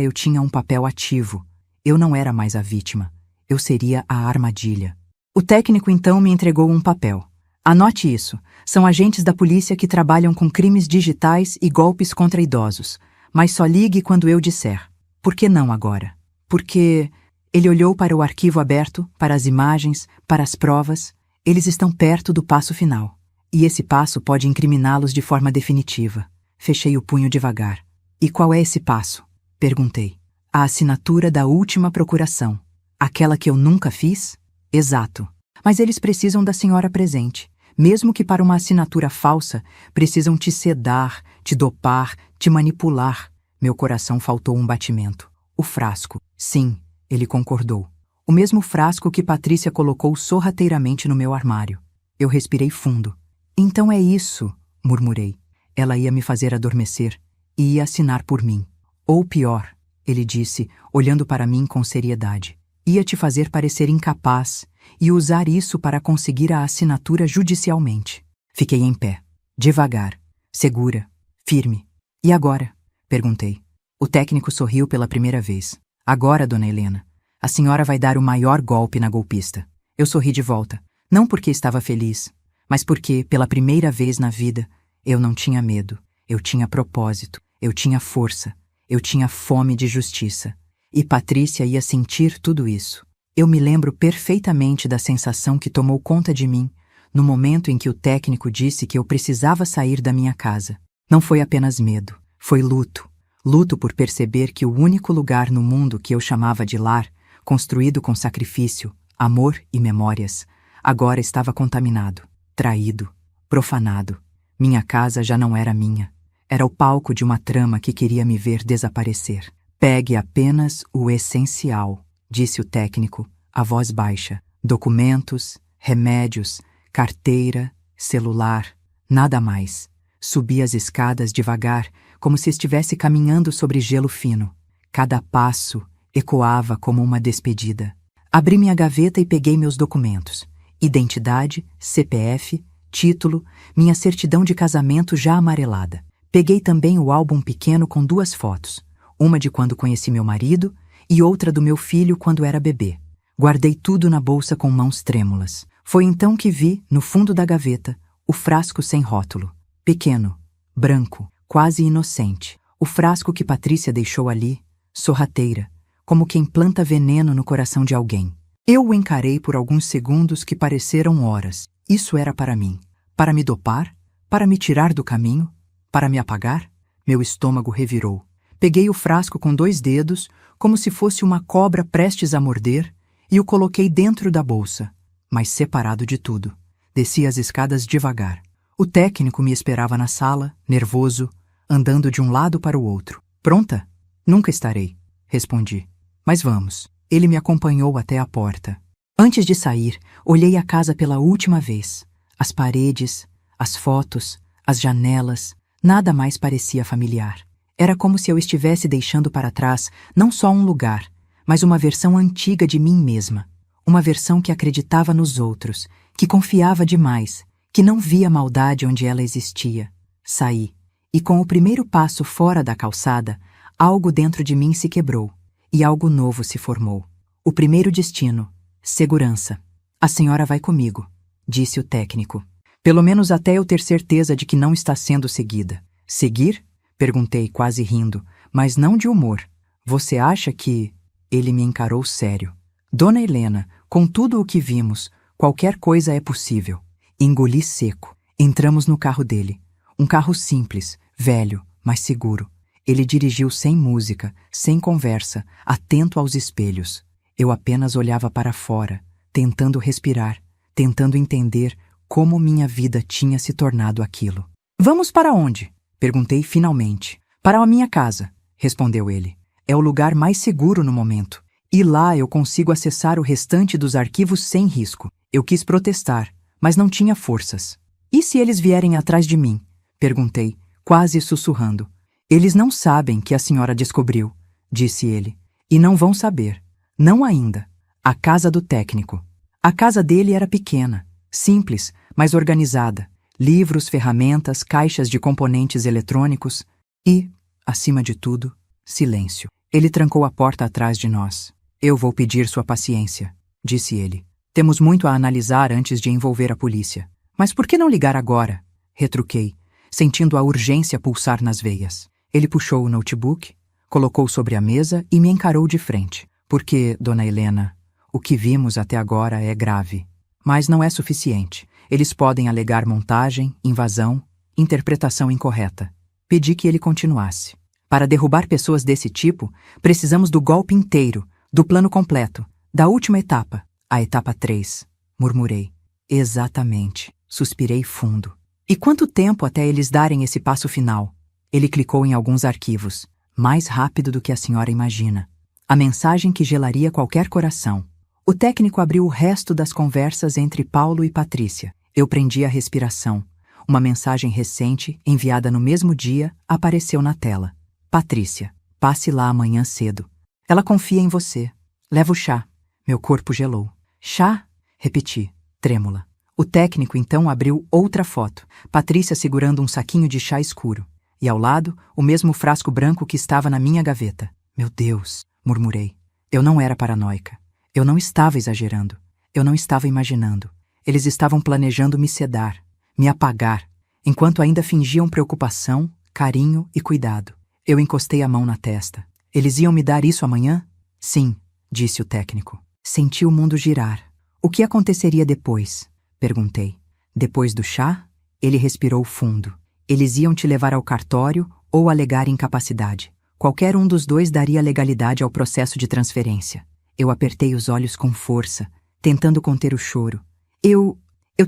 eu tinha um papel ativo. Eu não era mais a vítima. Eu seria a armadilha. O técnico então me entregou um papel. Anote isso. São agentes da polícia que trabalham com crimes digitais e golpes contra idosos. Mas só ligue quando eu disser. Por que não agora? Porque... Ele olhou para o arquivo aberto, para as imagens, para as provas. Eles estão perto do passo final. E esse passo pode incriminá-los de forma definitiva. Fechei o punho devagar. E qual é esse passo? Perguntei. A assinatura da última procuração. Aquela que eu nunca fiz? Exato. Mas eles precisam da senhora presente. Mesmo que para uma assinatura falsa, precisam te sedar, te dopar, te manipular. Meu coração faltou um batimento. O frasco. Sim, ele concordou. O mesmo frasco que Patrícia colocou sorrateiramente no meu armário. Eu respirei fundo. Então é isso, murmurei. Ela ia me fazer adormecer e ia assinar por mim. Ou pior, ele disse, olhando para mim com seriedade. Ia te fazer parecer incapaz e usar isso para conseguir a assinatura judicialmente. Fiquei em pé, devagar, segura, firme. E agora? Perguntei. O técnico sorriu pela primeira vez. Agora, dona Helena, a senhora vai dar o maior golpe na golpista. Eu sorri de volta, não porque estava feliz, mas porque, pela primeira vez na vida, eu não tinha medo, eu tinha propósito, eu tinha força, eu tinha fome de justiça. E Patrícia ia sentir tudo isso. Eu me lembro perfeitamente da sensação que tomou conta de mim no momento em que o técnico disse que eu precisava sair da minha casa. Não foi apenas medo, foi luto. Luto por perceber que o único lugar no mundo que eu chamava de lar, construído com sacrifício, amor e memórias, agora estava contaminado, traído, profanado. Minha casa já não era minha. Era o palco de uma trama que queria me ver desaparecer. Pegue apenas o essencial, disse o técnico, a voz baixa. Documentos, remédios, carteira, celular, nada mais. Subi as escadas devagar, como se estivesse caminhando sobre gelo fino. Cada passo ecoava como uma despedida. Abri minha gaveta e peguei meus documentos. Identidade, CPF, título, minha certidão de casamento já amarelada. Peguei também o álbum pequeno com 2 fotos, uma de quando conheci meu marido e outra do meu filho quando era bebê. Guardei tudo na bolsa com mãos trêmulas. Foi então que vi, no fundo da gaveta, o frasco sem rótulo. Pequeno, branco, quase inocente. O frasco que Patrícia deixou ali, sorrateira, como quem planta veneno no coração de alguém. Eu o encarei por alguns segundos que pareceram horas. Isso era para mim. Para me dopar? Para me tirar do caminho? Para me apagar? Meu estômago revirou. Peguei o frasco com 2 dedos, como se fosse uma cobra prestes a morder, e o coloquei dentro da bolsa, mas separado de tudo. Desci as escadas devagar. O técnico me esperava na sala, nervoso, andando de um lado para o outro. Pronta? Nunca estarei, respondi. Mas vamos. Ele me acompanhou até a porta. Antes de sair, olhei a casa pela última vez. As paredes, as fotos, as janelas, nada mais parecia familiar. Era como se eu estivesse deixando para trás não só um lugar, mas uma versão antiga de mim mesma. Uma versão que acreditava nos outros, que confiava demais, que não via maldade onde ela existia. Saí, e com o primeiro passo fora da calçada, algo dentro de mim se quebrou, e algo novo se formou. O primeiro destino, segurança. A senhora vai comigo, disse o técnico. Pelo menos até eu ter certeza de que não está sendo seguida. Seguir? Perguntei, quase rindo, mas não de humor. Você acha que... Ele me encarou sério. Dona Helena, com tudo o que vimos, qualquer coisa é possível. Engoli seco. Entramos no carro dele. Um carro simples, velho, mas seguro. Ele dirigiu sem música, sem conversa, atento aos espelhos. Eu apenas olhava para fora, tentando respirar, tentando entender como minha vida tinha se tornado aquilo. Vamos para onde? Perguntei finalmente. Para a minha casa, respondeu ele. É o lugar mais seguro no momento. E lá eu consigo acessar o restante dos arquivos sem risco. Eu quis protestar, mas não tinha forças. E se eles vierem atrás de mim? Perguntei, quase sussurrando. Eles não sabem que a senhora descobriu, disse ele. E não vão saber. Não ainda. A casa do técnico. A casa dele era pequena, simples, mas organizada. Livros, ferramentas, caixas de componentes eletrônicos e, acima de tudo, silêncio. Ele trancou a porta atrás de nós. Eu vou pedir sua paciência, disse ele. Temos muito a analisar antes de envolver a polícia. Mas por que não ligar agora? Retruquei, sentindo a urgência pulsar nas veias. Ele puxou o notebook, colocou sobre a mesa e me encarou de frente. Porque, dona Helena, o que vimos até agora é grave. Mas não é suficiente. Eles podem alegar montagem, invasão, interpretação incorreta. Pedi que ele continuasse. Para derrubar pessoas desse tipo, precisamos do golpe inteiro, do plano completo, da última etapa, a etapa 3, murmurei. Exatamente, suspirei fundo. E quanto tempo até eles darem esse passo final? Ele clicou em alguns arquivos, mais rápido do que a senhora imagina. A mensagem que gelaria qualquer coração. O técnico abriu o resto das conversas entre Paulo e Patrícia. Eu prendi a respiração. Uma mensagem recente, enviada no mesmo dia, apareceu na tela. Patrícia, passe lá amanhã cedo. Ela confia em você. Leva o chá. Meu corpo gelou. Chá? Repeti, trêmula. O técnico então abriu outra foto. Patrícia segurando um saquinho de chá escuro. E ao lado, o mesmo frasco branco que estava na minha gaveta. Meu Deus, murmurei. Eu não era paranoica. Eu não estava exagerando. Eu não estava imaginando. Eles estavam planejando me sedar, me apagar, enquanto ainda fingiam preocupação, carinho e cuidado. Eu encostei a mão na testa. Eles iam me dar isso amanhã? Sim, disse o técnico. Senti o mundo girar. O que aconteceria depois? Perguntei. Depois do chá? Ele respirou fundo. Eles iam te levar ao cartório ou alegar incapacidade. Qualquer um dos dois daria legalidade ao processo de transferência. Eu apertei os olhos com força, tentando conter o choro. Eu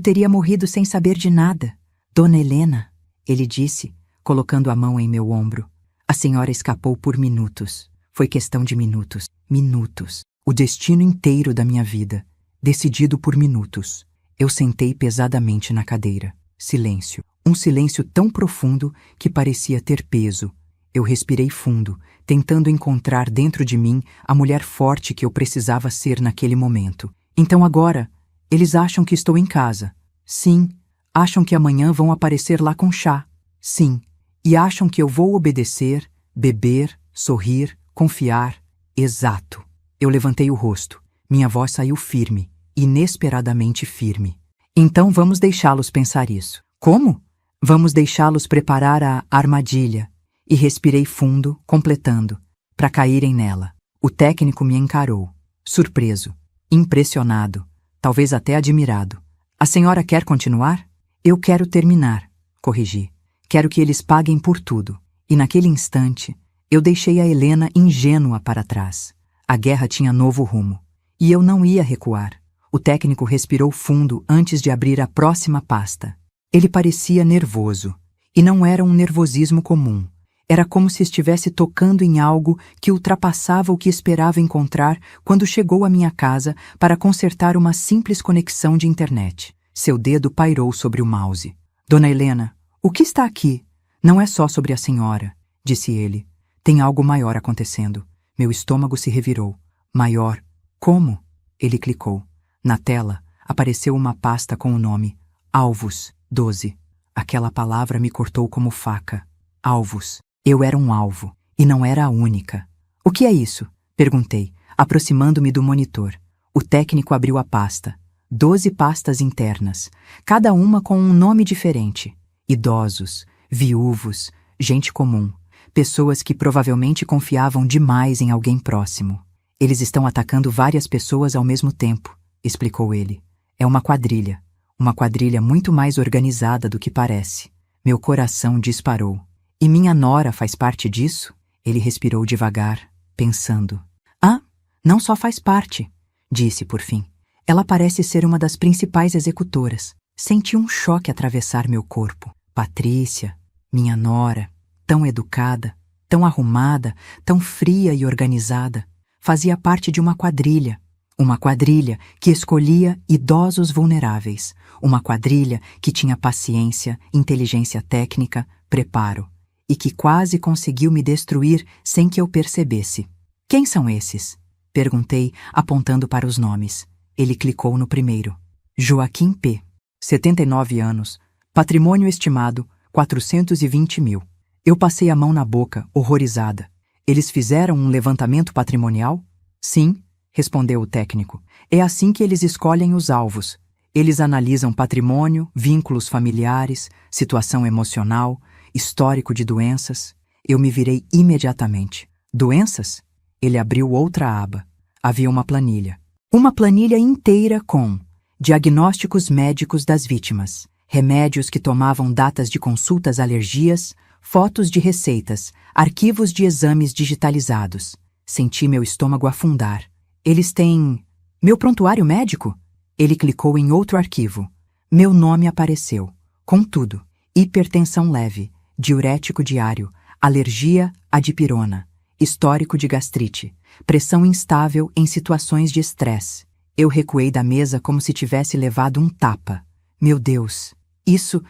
teria morrido sem saber de nada. Dona Helena, ele disse, colocando a mão em meu ombro. A senhora escapou por minutos. Foi questão de minutos. Minutos. O destino inteiro da minha vida, decidido por minutos. Eu sentei pesadamente na cadeira. Silêncio. Um silêncio tão profundo que parecia ter peso. Eu respirei fundo, tentando encontrar dentro de mim a mulher forte que eu precisava ser naquele momento. Então agora, eles acham que estou em casa. Sim. Acham que amanhã vão aparecer lá com chá. Sim. E acham que eu vou obedecer, beber, sorrir, confiar. Exato. Eu levantei o rosto. Minha voz saiu firme, inesperadamente firme. Então vamos deixá-los pensar isso. Como? Vamos deixá-los preparar a armadilha. E respirei fundo, completando, para caírem nela. O técnico me encarou, surpreso, impressionado, talvez até admirado. A senhora quer continuar? Eu quero terminar, corrigi. Quero que eles paguem por tudo. E naquele instante, eu deixei a Helena ingênua para trás. A guerra tinha novo rumo. E eu não ia recuar. O técnico respirou fundo antes de abrir a próxima pasta. Ele parecia nervoso. E não era um nervosismo comum. Era como se estivesse tocando em algo que ultrapassava o que esperava encontrar quando chegou à minha casa para consertar uma simples conexão de internet. Seu dedo pairou sobre o mouse. Dona Helena, o que está aqui? Não é só sobre a senhora, disse ele. Tem algo maior acontecendo. Meu estômago se revirou. Maior? Como? Ele clicou. Na tela, apareceu uma pasta com o nome Alvos 12. Aquela palavra me cortou como faca. Alvos. Eu era um alvo, e não era a única. O que é isso? Perguntei, aproximando-me do monitor. O técnico abriu a pasta. 12 pastas internas, cada uma com um nome diferente. Idosos, viúvos, gente comum, pessoas que provavelmente confiavam demais em alguém próximo. Eles estão atacando várias pessoas ao mesmo tempo, explicou ele. É uma quadrilha muito mais organizada do que parece. Meu coração disparou. E minha nora faz parte disso? Ele respirou devagar, pensando. Ah, não só faz parte, disse por fim. Ela parece ser uma das principais executoras. Senti um choque atravessar meu corpo. Patrícia, minha nora, tão educada, tão arrumada, tão fria e organizada, fazia parte de uma quadrilha. Uma quadrilha que escolhia idosos vulneráveis. Uma quadrilha que tinha paciência, inteligência técnica, preparo. E que quase conseguiu me destruir sem que eu percebesse. Quem são esses? Perguntei, apontando para os nomes. Ele clicou no primeiro. Joaquim P. 79 anos. Patrimônio estimado, 420 mil. Eu passei a mão na boca, horrorizada. Eles fizeram um levantamento patrimonial? Sim, respondeu o técnico. É assim que eles escolhem os alvos. Eles analisam patrimônio, vínculos familiares, situação emocional, histórico de doenças. Eu me virei imediatamente. Doenças? Ele abriu outra aba. Havia uma planilha. Uma planilha inteira com diagnósticos médicos das vítimas, remédios que tomavam, datas de consultas, alergias, fotos de receitas, arquivos de exames digitalizados. Senti meu estômago afundar. Eles têm... Meu prontuário médico? Ele clicou em outro arquivo. Meu nome apareceu. Contudo, hipertensão leve, diurético diário, alergia à dipirona, histórico de gastrite, pressão instável em situações de estresse. Eu recuei da mesa como se tivesse levado um tapa. Meu Deus, isso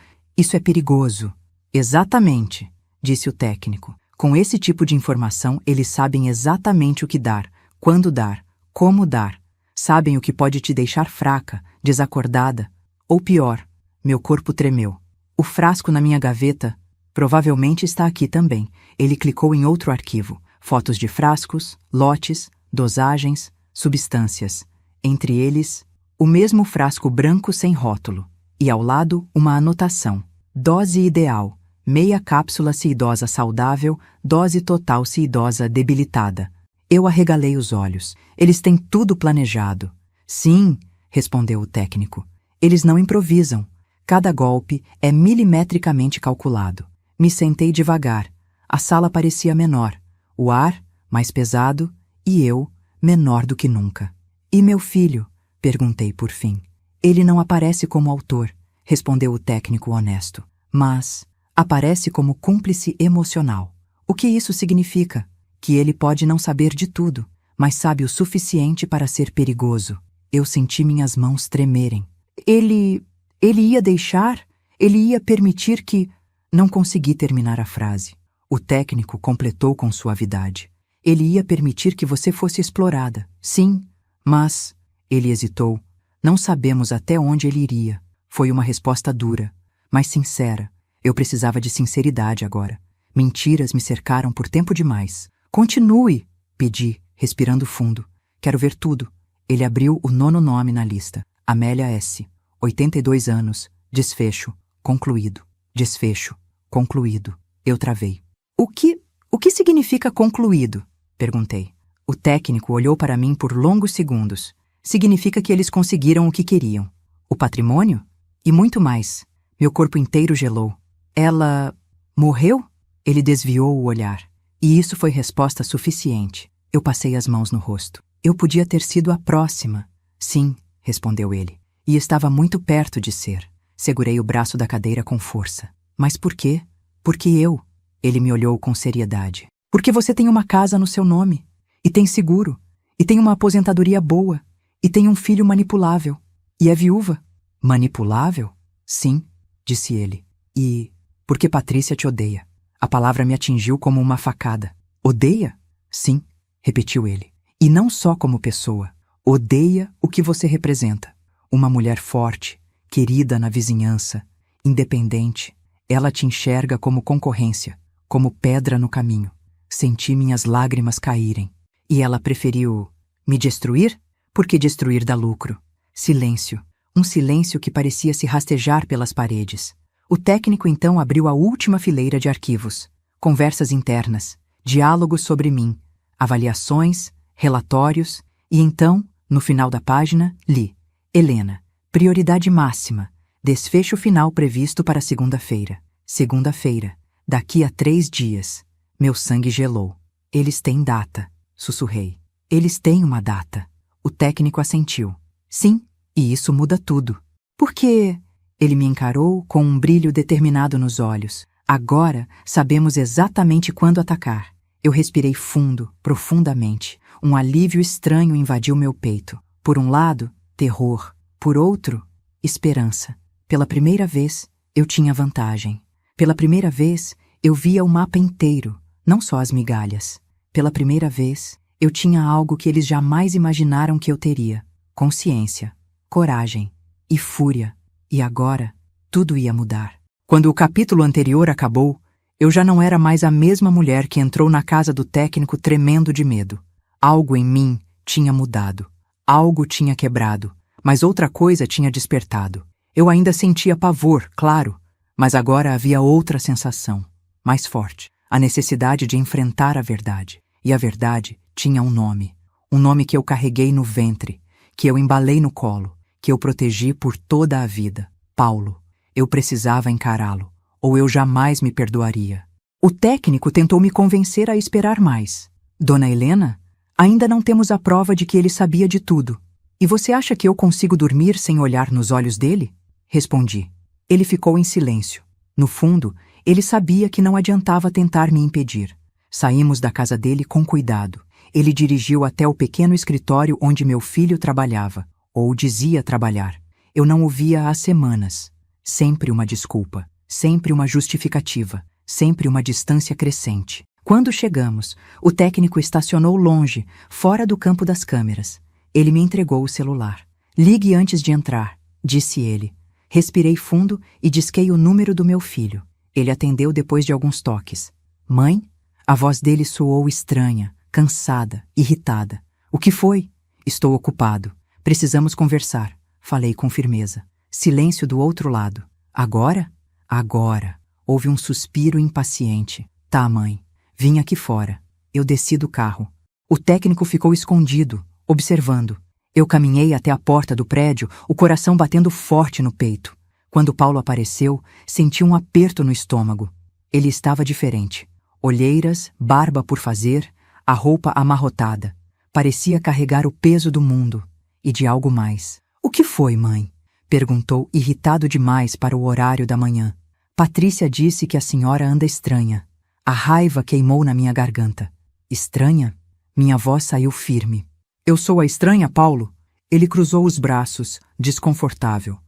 é perigoso. Exatamente, disse o técnico. Com esse tipo de informação, eles sabem exatamente o que dar, quando dar, como dar. Sabem o que pode te deixar fraca, desacordada. Ou pior, meu corpo tremeu. O frasco na minha gaveta provavelmente está aqui também. Ele clicou em outro arquivo. Fotos de frascos, lotes, dosagens, substâncias. Entre eles, o mesmo frasco branco sem rótulo. E ao lado, uma anotação. Dose ideal. Meia cápsula se idosa saudável, dose total se idosa debilitada. Eu arregalei os olhos. Eles têm tudo planejado. Sim, respondeu o técnico. Eles não improvisam. Cada golpe é milimetricamente calculado. Me sentei devagar. A sala parecia menor. O ar, mais pesado, e eu, menor do que nunca. E meu filho? Perguntei por fim. Ele não aparece como autor, respondeu o técnico honesto. Mas aparece como cúmplice emocional. O que isso significa? Que ele pode não saber de tudo, mas sabe o suficiente para ser perigoso. Eu senti minhas mãos tremerem. Ele ia deixar? Ele ia permitir que... Não consegui terminar a frase. O técnico completou com suavidade. Ele ia permitir que você fosse explorada. Sim, mas... Ele hesitou. Não sabemos até onde ele iria. Foi uma resposta dura, mas sincera. Eu precisava de sinceridade agora. Mentiras me cercaram por tempo demais. Continue, pedi, respirando fundo. Quero ver tudo. Ele abriu o 9º nome na lista. Amélia S. 82 anos. Desfecho. Concluído. Desfecho. Concluído. Eu travei. O que significa concluído? Perguntei. O técnico olhou para mim por longos segundos. Significa que eles conseguiram o que queriam. O patrimônio? E muito mais. Meu corpo inteiro gelou. Ela... morreu? Ele desviou o olhar. E isso foi resposta suficiente. Eu passei as mãos no rosto. Eu podia ter sido a próxima. Sim, respondeu ele. E estava muito perto de ser. Segurei o braço da cadeira com força. Mas por quê? Porque eu... Ele me olhou com seriedade. Porque você tem uma casa no seu nome. E tem seguro. E tem uma aposentadoria boa. E tem um filho manipulável. E é viúva. Manipulável? Sim, disse ele. E... porque Patrícia te odeia. A palavra me atingiu como uma facada. Odeia? Sim, repetiu ele. E não só como pessoa. Odeia o que você representa. Uma mulher forte, querida na vizinhança, independente. Ela te enxerga como concorrência, como pedra no caminho. Senti minhas lágrimas caírem. E ela preferiu me destruir? Porque destruir dá lucro. Silêncio. Um silêncio que parecia se rastejar pelas paredes. O técnico então abriu a última fileira de arquivos. Conversas internas, diálogos sobre mim, avaliações, relatórios, e então, no final da página, li: Helena, prioridade máxima, desfecho final previsto para segunda-feira. Segunda-feira, daqui a 3 dias. Meu sangue gelou. Eles têm data, sussurrei. Eles têm uma data. O técnico assentiu. Sim, e isso muda tudo. Por quê? Ele me encarou com um brilho determinado nos olhos. Agora sabemos exatamente quando atacar. Eu respirei fundo, profundamente. Um alívio estranho invadiu meu peito. Por um lado, terror. Por outro, esperança. Pela primeira vez, eu tinha vantagem. Pela primeira vez, eu via o mapa inteiro, não só as migalhas. Pela primeira vez, eu tinha algo que eles jamais imaginaram que eu teria. Consciência, coragem e fúria. E agora, tudo ia mudar. Quando o capítulo anterior acabou, eu já não era mais a mesma mulher que entrou na casa do técnico tremendo de medo. Algo em mim tinha mudado. Algo tinha quebrado, mas outra coisa tinha despertado. Eu ainda sentia pavor, claro, mas agora havia outra sensação, mais forte. A necessidade de enfrentar a verdade. E a verdade tinha um nome que eu carreguei no ventre, que eu embalei no colo, que eu protegi por toda a vida. Paulo. Eu precisava encará-lo, ou eu jamais me perdoaria. O técnico tentou me convencer a esperar mais. Dona Helena, ainda não temos a prova de que ele sabia de tudo. E você acha que eu consigo dormir sem olhar nos olhos dele? Respondi. Ele ficou em silêncio. No fundo, ele sabia que não adiantava tentar me impedir. Saímos da casa dele com cuidado. Ele dirigiu até o pequeno escritório onde meu filho trabalhava, ou dizia trabalhar. Eu não o via há semanas. Sempre uma desculpa, sempre uma justificativa, sempre uma distância crescente. Quando chegamos, o técnico estacionou longe, fora do campo das câmeras. Ele me entregou o celular. Ligue antes de entrar, disse ele. Respirei fundo e disquei o número do meu filho. Ele atendeu depois de alguns toques. Mãe? A voz dele soou estranha, cansada, irritada. O que foi? Estou ocupado. Precisamos conversar. Falei com firmeza. Silêncio do outro lado. Agora? Agora. Houve um suspiro impaciente. Tá, mãe. Vim aqui fora. Eu desci do carro. O técnico ficou escondido, observando. Eu caminhei até a porta do prédio, o coração batendo forte no peito. Quando Paulo apareceu, senti um aperto no estômago. Ele estava diferente. Olheiras, barba por fazer, a roupa amarrotada. Parecia carregar o peso do mundo e de algo mais. O que foi, mãe? Perguntou, irritado demais para o horário da manhã. Patrícia disse que a senhora anda estranha. A raiva queimou na minha garganta. Estranha? Minha voz saiu firme. Eu sou a estranha, Paulo? Ele cruzou os braços, desconfortável.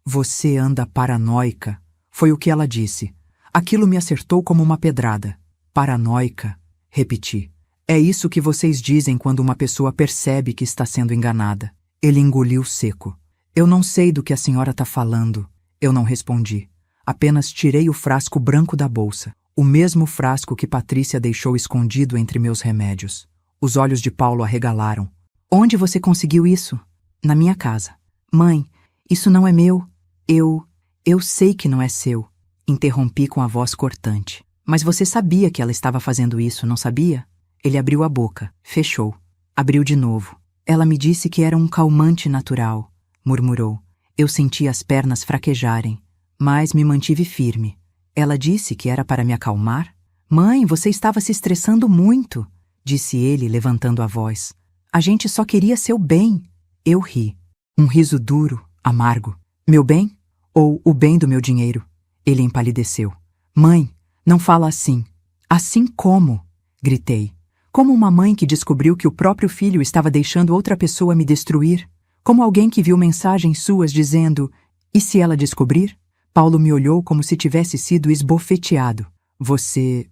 Você anda paranoica, foi o que ela disse. Aquilo me acertou como uma pedrada. Paranoica, repeti. É isso que vocês dizem quando uma pessoa percebe que está sendo enganada. Ele engoliu seco. Eu não sei do que a senhora está falando. Eu não respondi. Apenas tirei o frasco branco da bolsa. O mesmo frasco que Patrícia deixou escondido entre meus remédios. Os olhos de Paulo arregalaram. Onde você conseguiu isso? Na minha casa. Mãe, isso não é meu. Eu sei que não é seu. Interrompi com a voz cortante. Mas você sabia que ela estava fazendo isso, não sabia? Ele abriu a boca, fechou. Abriu de novo. Ela me disse que era um calmante natural, murmurou. Eu senti as pernas fraquejarem, mas me mantive firme. Ela disse que era para me acalmar? Mãe, você estava se estressando muito, disse ele, levantando a voz. A gente só queria seu bem. Eu ri. Um riso duro, amargo. Meu bem? Ou o bem do meu dinheiro? Ele empalideceu. Mãe, não fala assim. Assim como? Gritei. Como uma mãe que descobriu que o próprio filho estava deixando outra pessoa me destruir? Como alguém que viu mensagens suas dizendo: e se ela descobrir? Paulo me olhou como se tivesse sido esbofeteado. Você...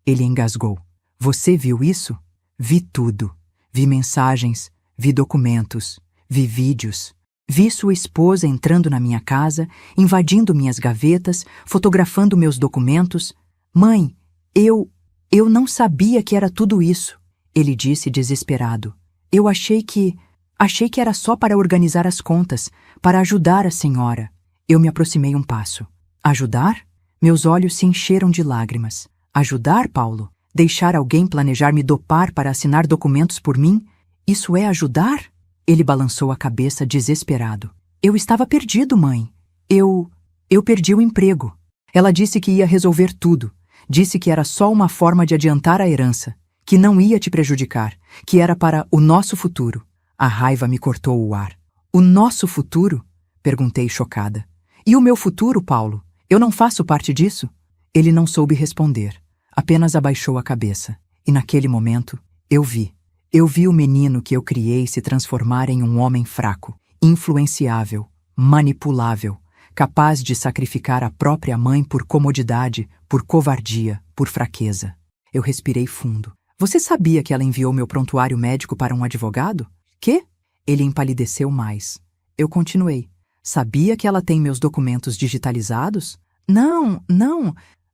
Ele engasgou. Você viu isso? Vi tudo. Vi mensagens, vi documentos, vi vídeos. Vi sua esposa entrando na minha casa, invadindo minhas gavetas, fotografando meus documentos. Mãe, eu não sabia que era tudo isso, ele disse desesperado. Eu achei que era só para organizar as contas, para ajudar a senhora. Eu me aproximei um passo. Ajudar? Meus olhos se encheram de lágrimas. Ajudar, Paulo? Deixar alguém planejar me dopar para assinar documentos por mim? Isso é ajudar? Ele balançou a cabeça desesperado. Eu estava perdido, mãe. Eu perdi o emprego. Ela disse que ia resolver tudo. Disse que era só uma forma de adiantar a herança, que não ia te prejudicar, que era para o nosso futuro. A raiva me cortou o ar. O nosso futuro? Perguntei chocada. E o meu futuro, Paulo? Eu não faço parte disso? Ele não soube responder. Apenas abaixou a cabeça. E naquele momento, eu vi. Eu vi o menino que eu criei se transformar em um homem fraco, influenciável, manipulável, capaz de sacrificar a própria mãe por comodidade, por covardia, por fraqueza. Eu respirei fundo. Você sabia que ela enviou meu prontuário médico para um advogado? Quê? Ele empalideceu mais. Eu continuei. Sabia que ela tem meus documentos digitalizados? Não.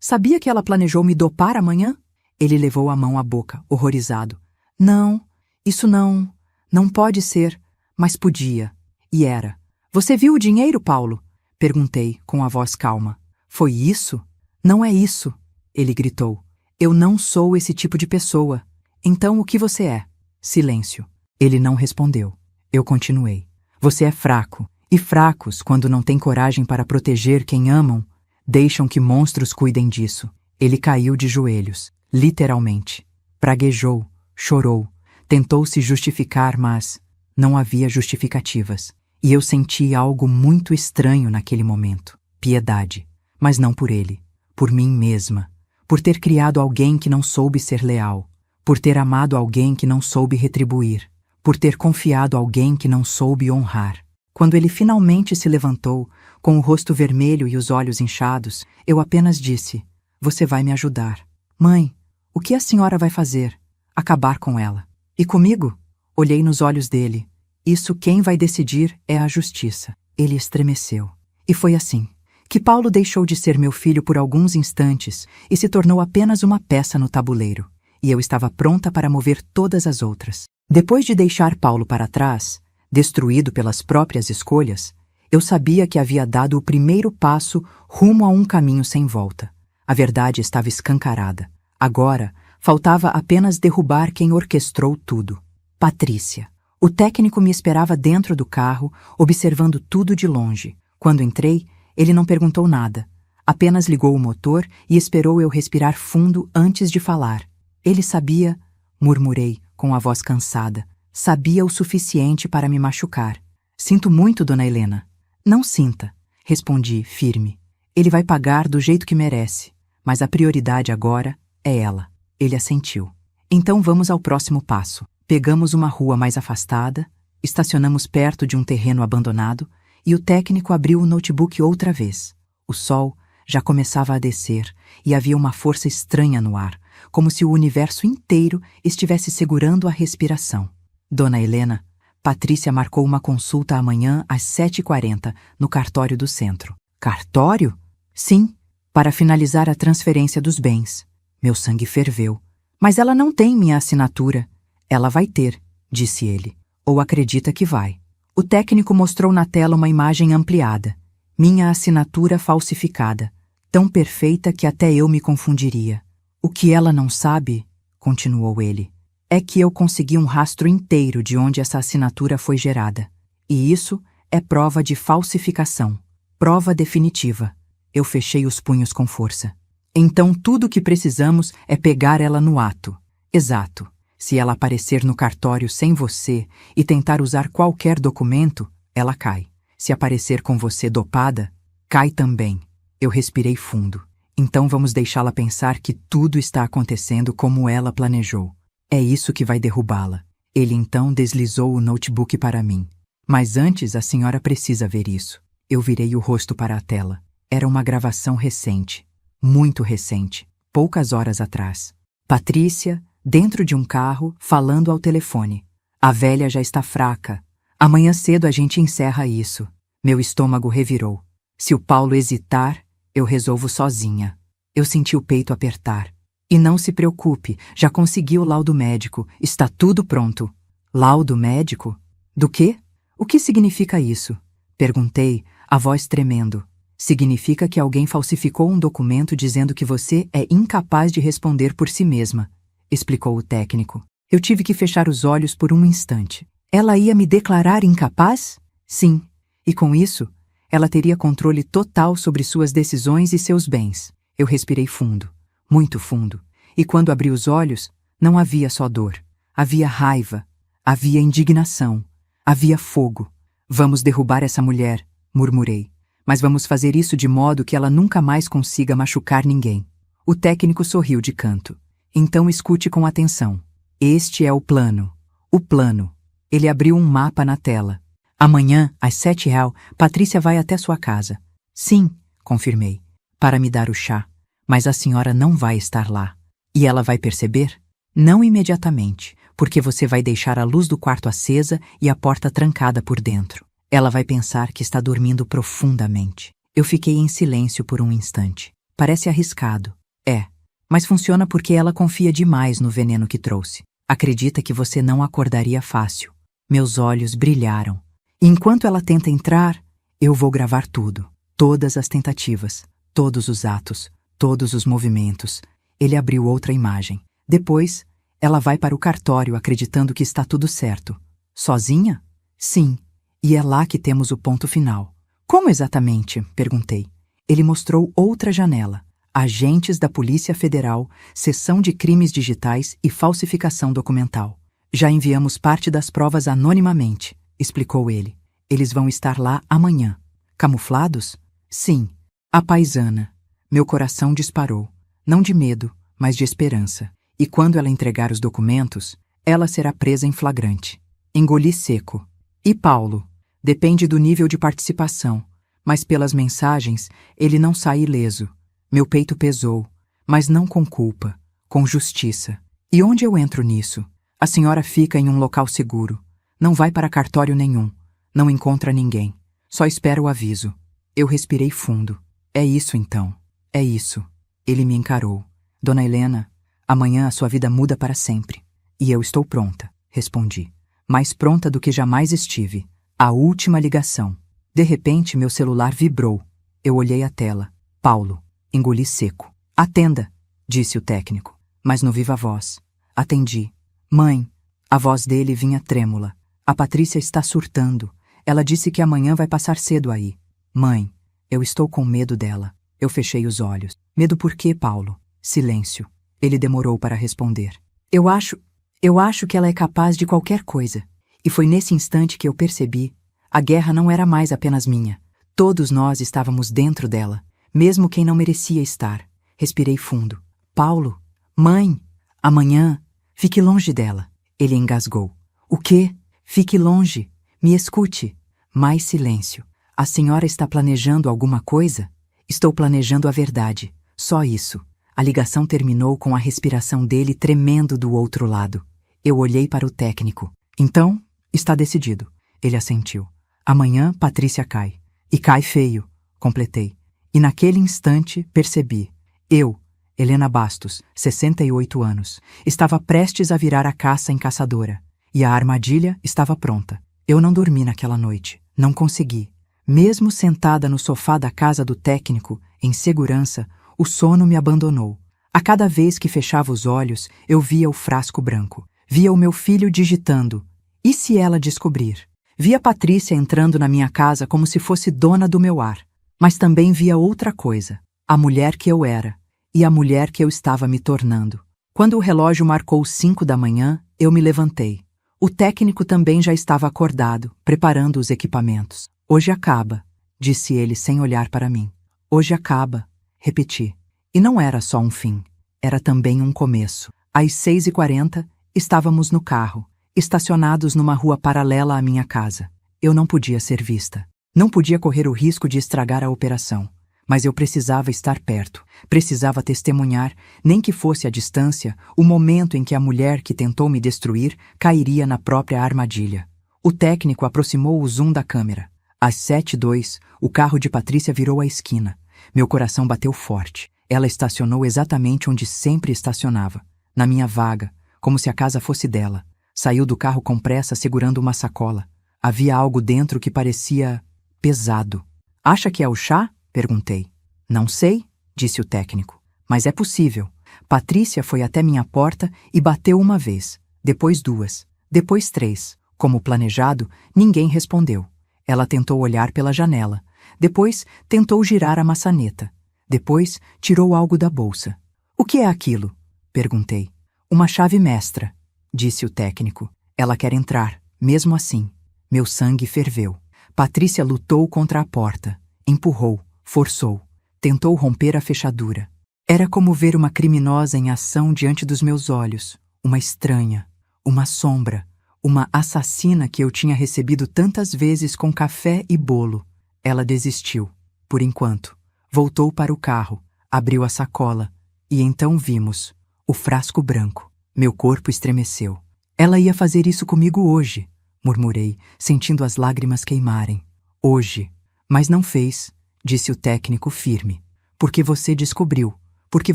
Sabia que ela planejou me dopar amanhã? Ele levou a mão à boca, horrorizado. Não, isso não pode ser, mas podia. E era. Você viu o dinheiro, Paulo? Perguntei, com a voz calma. Foi isso? Não é isso, ele gritou. Eu não sou esse tipo de pessoa. Então o que você é? Silêncio. Ele não respondeu. Eu continuei. Você é fraco, e fracos, quando não têm coragem para proteger quem amam, deixam que monstros cuidem disso. Ele caiu de joelhos, literalmente. Praguejou, chorou, tentou se justificar, mas não havia justificativas. E eu senti algo muito estranho naquele momento. Piedade. Mas não por ele. Por mim mesma. Por ter criado alguém que não soube ser leal. Por ter amado alguém que não soube retribuir. Por ter confiado alguém que não soube honrar. Quando ele finalmente se levantou, com o rosto vermelho e os olhos inchados, eu apenas disse: Você vai me ajudar. Mãe, o que a senhora vai fazer? Acabar com ela. E comigo? Olhei nos olhos dele. Isso quem vai decidir é a justiça. Ele estremeceu. E foi assim que Paulo deixou de ser meu filho por alguns instantes e se tornou apenas uma peça no tabuleiro. E eu estava pronta para mover todas as outras. Depois de deixar Paulo para trás, destruído pelas próprias escolhas, eu sabia que havia dado o primeiro passo rumo a um caminho sem volta. A verdade estava escancarada. Agora, faltava apenas derrubar quem orquestrou tudo. Patrícia. O técnico me esperava dentro do carro, observando tudo de longe. Quando entrei, ele não perguntou nada. Apenas ligou o motor e esperou eu respirar fundo antes de falar. Ele sabia, murmurei, com a voz cansada. Sabia o suficiente para me machucar. Sinto muito, dona Helena. Não sinta, respondi, firme. Ele vai pagar do jeito que merece, mas a prioridade agora é ela. Ele assentiu. Então vamos ao próximo passo. Pegamos uma rua mais afastada, estacionamos perto de um terreno abandonado e o técnico abriu o notebook outra vez. O sol já começava a descer e havia uma força estranha no ar, como se o universo inteiro estivesse segurando a respiração. Dona Helena, Patrícia marcou uma consulta amanhã às 7h40 no cartório do centro. Cartório? Sim, para finalizar a transferência dos bens. Meu sangue ferveu. Mas ela não tem minha assinatura. Ela vai ter, disse ele. Ou acredita que vai. O técnico mostrou na tela uma imagem ampliada. Minha assinatura falsificada, tão perfeita que até eu me confundiria. O que ela não sabe, continuou ele, é que eu consegui um rastro inteiro de onde essa assinatura foi gerada. E isso é prova de falsificação. Prova definitiva. Eu fechei os punhos com força. Então tudo o que precisamos é pegar ela no ato. Exato. Se ela aparecer no cartório sem você e tentar usar qualquer documento, ela cai. Se aparecer com você dopada, cai também. Eu respirei fundo. Então vamos deixá-la pensar que tudo está acontecendo como ela planejou. É isso que vai derrubá-la. Ele então deslizou o notebook para mim. Mas antes a senhora precisa ver isso. Eu virei o rosto para a tela. Era uma gravação recente. Muito recente. Poucas horas atrás. Patrícia, dentro de um carro, falando ao telefone. A velha já está fraca. Amanhã cedo a gente encerra isso. Meu estômago revirou. Se o Paulo hesitar, eu resolvo sozinha. Eu senti o peito apertar. E não se preocupe, já consegui o laudo médico. Está tudo pronto. Laudo médico? Do quê? O que significa isso? Perguntei, a voz tremendo. Significa que alguém falsificou um documento dizendo que você é incapaz de responder por si mesma, explicou o técnico. Eu tive que fechar os olhos por um instante. Ela ia me declarar incapaz? Sim. E com isso, ela teria controle total sobre suas decisões e seus bens. Eu respirei fundo, muito fundo, e quando abri os olhos, não havia só dor. Havia raiva, havia indignação, havia fogo. Vamos derrubar essa mulher, murmurei. Mas vamos fazer isso de modo que ela nunca mais consiga machucar ninguém. O técnico sorriu de canto. Então escute com atenção. Este é o plano. O plano. Ele abriu um mapa na tela. Amanhã, às 7h, Patrícia vai até sua casa. Sim, confirmei, para me dar o chá. Mas a senhora não vai estar lá. E ela vai perceber? Não imediatamente, porque você vai deixar a luz do quarto acesa e a porta trancada por dentro. Ela vai pensar que está dormindo profundamente. Eu fiquei em silêncio por um instante. Parece arriscado. É, mas funciona porque ela confia demais no veneno que trouxe. Acredita que você não acordaria fácil. Meus olhos brilharam. E enquanto ela tenta entrar, eu vou gravar tudo. Todas as tentativas, todos os atos, todos os movimentos. Ele abriu outra imagem. Depois, ela vai para o cartório acreditando que está tudo certo. Sozinha? Sim. E é lá que temos o ponto final. Como exatamente? Perguntei. Ele mostrou outra janela. Agentes da Polícia Federal, Seção de Crimes Digitais e Falsificação Documental. Já enviamos parte das provas anonimamente, explicou ele. Eles vão estar lá amanhã. Camuflados? Sim. A paisana. Meu coração disparou. Não de medo, mas de esperança. E quando ela entregar os documentos, ela será presa em flagrante. Engoli seco. E Paulo? Depende do nível de participação, mas pelas mensagens, ele não sai ileso. Meu peito pesou, mas não com culpa, com justiça. E onde eu entro nisso? A senhora fica em um local seguro. Não vai para cartório nenhum. Não encontra ninguém. Só espera o aviso. Eu respirei fundo. É isso então. É isso. Ele me encarou. Dona Helena, amanhã a sua vida muda para sempre. E eu estou pronta, respondi. Mais pronta do que jamais estive. A última ligação. De repente, meu celular vibrou. Eu olhei a tela. Paulo. Engoli seco. Atenda, disse o técnico, mas no viva voz. Atendi. Mãe. A voz dele vinha trêmula. A Patrícia está surtando. Ela disse que amanhã vai passar cedo aí. Mãe, eu estou com medo dela. Eu fechei os olhos. Medo por quê, Paulo? Silêncio. Ele demorou para responder. Eu acho que ela é capaz de qualquer coisa. E foi nesse instante que eu percebi. A guerra não era mais apenas minha. Todos nós estávamos dentro dela. Mesmo quem não merecia estar. Respirei fundo. Paulo, mãe, amanhã, fique longe dela. Ele engasgou. O quê? Fique longe. Me escute. Mais silêncio. A senhora está planejando alguma coisa? Estou planejando a verdade. Só isso. A ligação terminou com a respiração dele tremendo do outro lado. Eu olhei para o técnico. Então, está decidido. Ele assentiu. Amanhã, Patrícia cai. E cai feio, completei. E naquele instante, percebi. Eu, Helena Bastos, 68 anos, estava prestes a virar a caça em caçadora. E a armadilha estava pronta. Eu não dormi naquela noite. Não consegui. Mesmo sentada no sofá da casa do técnico, em segurança, o sono me abandonou. A cada vez que fechava os olhos, eu via o frasco branco. Via o meu filho digitando. E se ela descobrir? Via Patrícia entrando na minha casa como se fosse dona do meu ar. Mas também via outra coisa. A mulher que eu era. E a mulher que eu estava me tornando. Quando o relógio marcou 5 da manhã, eu me levantei. O técnico também já estava acordado, preparando os equipamentos. Hoje acaba, disse ele sem olhar para mim. Hoje acaba, repeti. E não era só um fim, era também um começo. Às 6h40, estávamos no carro, estacionados numa rua paralela à minha casa. Eu não podia ser vista. Não podia correr o risco de estragar a operação. Mas eu precisava estar perto, precisava testemunhar, nem que fosse à distância, o momento em que a mulher que tentou me destruir cairia na própria armadilha. O técnico aproximou o zoom da câmera. Às 7h02, o carro de Patrícia virou a esquina. Meu coração bateu forte. Ela estacionou exatamente onde sempre estacionava, na minha vaga, como se a casa fosse dela. Saiu do carro com pressa segurando uma sacola. Havia algo dentro que parecia pesado. Acha que é o chá? Perguntei. Não sei, disse o técnico. Mas é possível. Patrícia foi até minha porta e bateu uma vez, depois 2, depois 3. Como planejado, ninguém respondeu. Ela tentou olhar pela janela. Depois, tentou girar a maçaneta. Depois, tirou algo da bolsa. O que é aquilo? Perguntei. Uma chave mestra, disse o técnico. Ela quer entrar, mesmo assim. Meu sangue ferveu. Patrícia lutou contra a porta. Empurrou, forçou. Tentou romper a fechadura. Era como ver uma criminosa em ação diante dos meus olhos. Uma estranha. Uma sombra. Uma assassina que eu tinha recebido tantas vezes com café e bolo. Ela desistiu, por enquanto. Voltou para o carro, abriu a sacola, e então vimos o frasco branco. Meu corpo estremeceu. Ela ia fazer isso comigo hoje, murmurei, sentindo as lágrimas queimarem. Hoje. Mas não fez, disse o técnico firme. Porque você descobriu, porque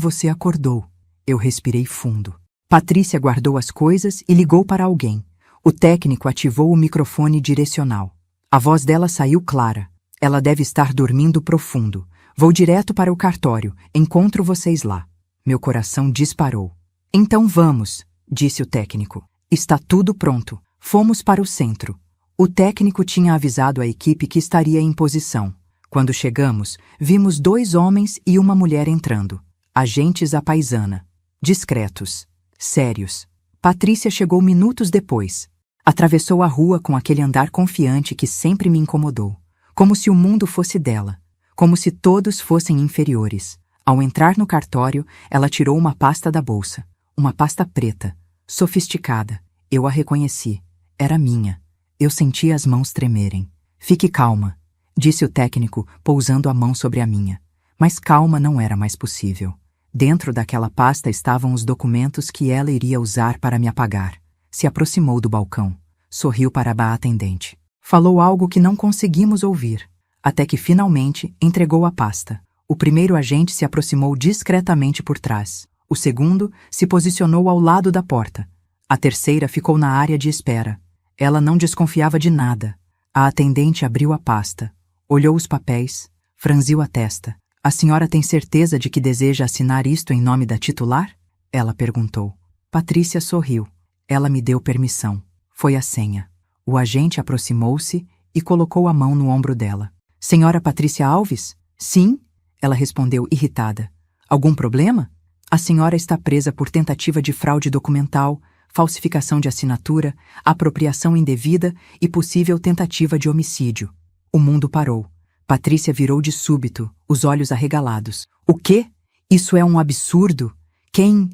você acordou. Eu respirei fundo. Patrícia guardou as coisas e ligou para alguém. O técnico ativou o microfone direcional. A voz dela saiu clara. Ela deve estar dormindo profundo. Vou direto para o cartório. Encontro vocês lá. Meu coração disparou. Então vamos, disse o técnico. Está tudo pronto. Fomos para o centro. O técnico tinha avisado a equipe que estaria em posição. Quando chegamos, vimos 2 homens e uma mulher entrando. Agentes à paisana. Discretos. Sérios. Patrícia chegou minutos depois. Atravessou a rua com aquele andar confiante que sempre me incomodou. Como se o mundo fosse dela. Como se todos fossem inferiores. Ao entrar no cartório, ela tirou uma pasta da bolsa. Uma pasta preta. Sofisticada. Eu a reconheci. Era minha. Eu senti as mãos tremerem. Fique calma, disse o técnico, pousando a mão sobre a minha. Mas calma não era mais possível. Dentro daquela pasta estavam os documentos que ela iria usar para me apagar. Se aproximou do balcão. Sorriu para a atendente. Falou algo que não conseguimos ouvir. Até que finalmente entregou a pasta. O primeiro agente se aproximou discretamente por trás. O segundo se posicionou ao lado da porta. A terceira ficou na área de espera. Ela não desconfiava de nada. A atendente abriu a pasta. Olhou os papéis. Franziu a testa. A senhora tem certeza de que deseja assinar isto em nome da titular? Ela perguntou. Patrícia sorriu. Ela me deu permissão. Foi a senha. O agente aproximou-se e colocou a mão no ombro dela. Senhora Patrícia Alves? Sim, ela respondeu irritada. Algum problema? A senhora está presa por tentativa de fraude documental, falsificação de assinatura, apropriação indevida e possível tentativa de homicídio. O mundo parou. Patrícia virou de súbito, os olhos arregalados. O quê? Isso é um absurdo. Quem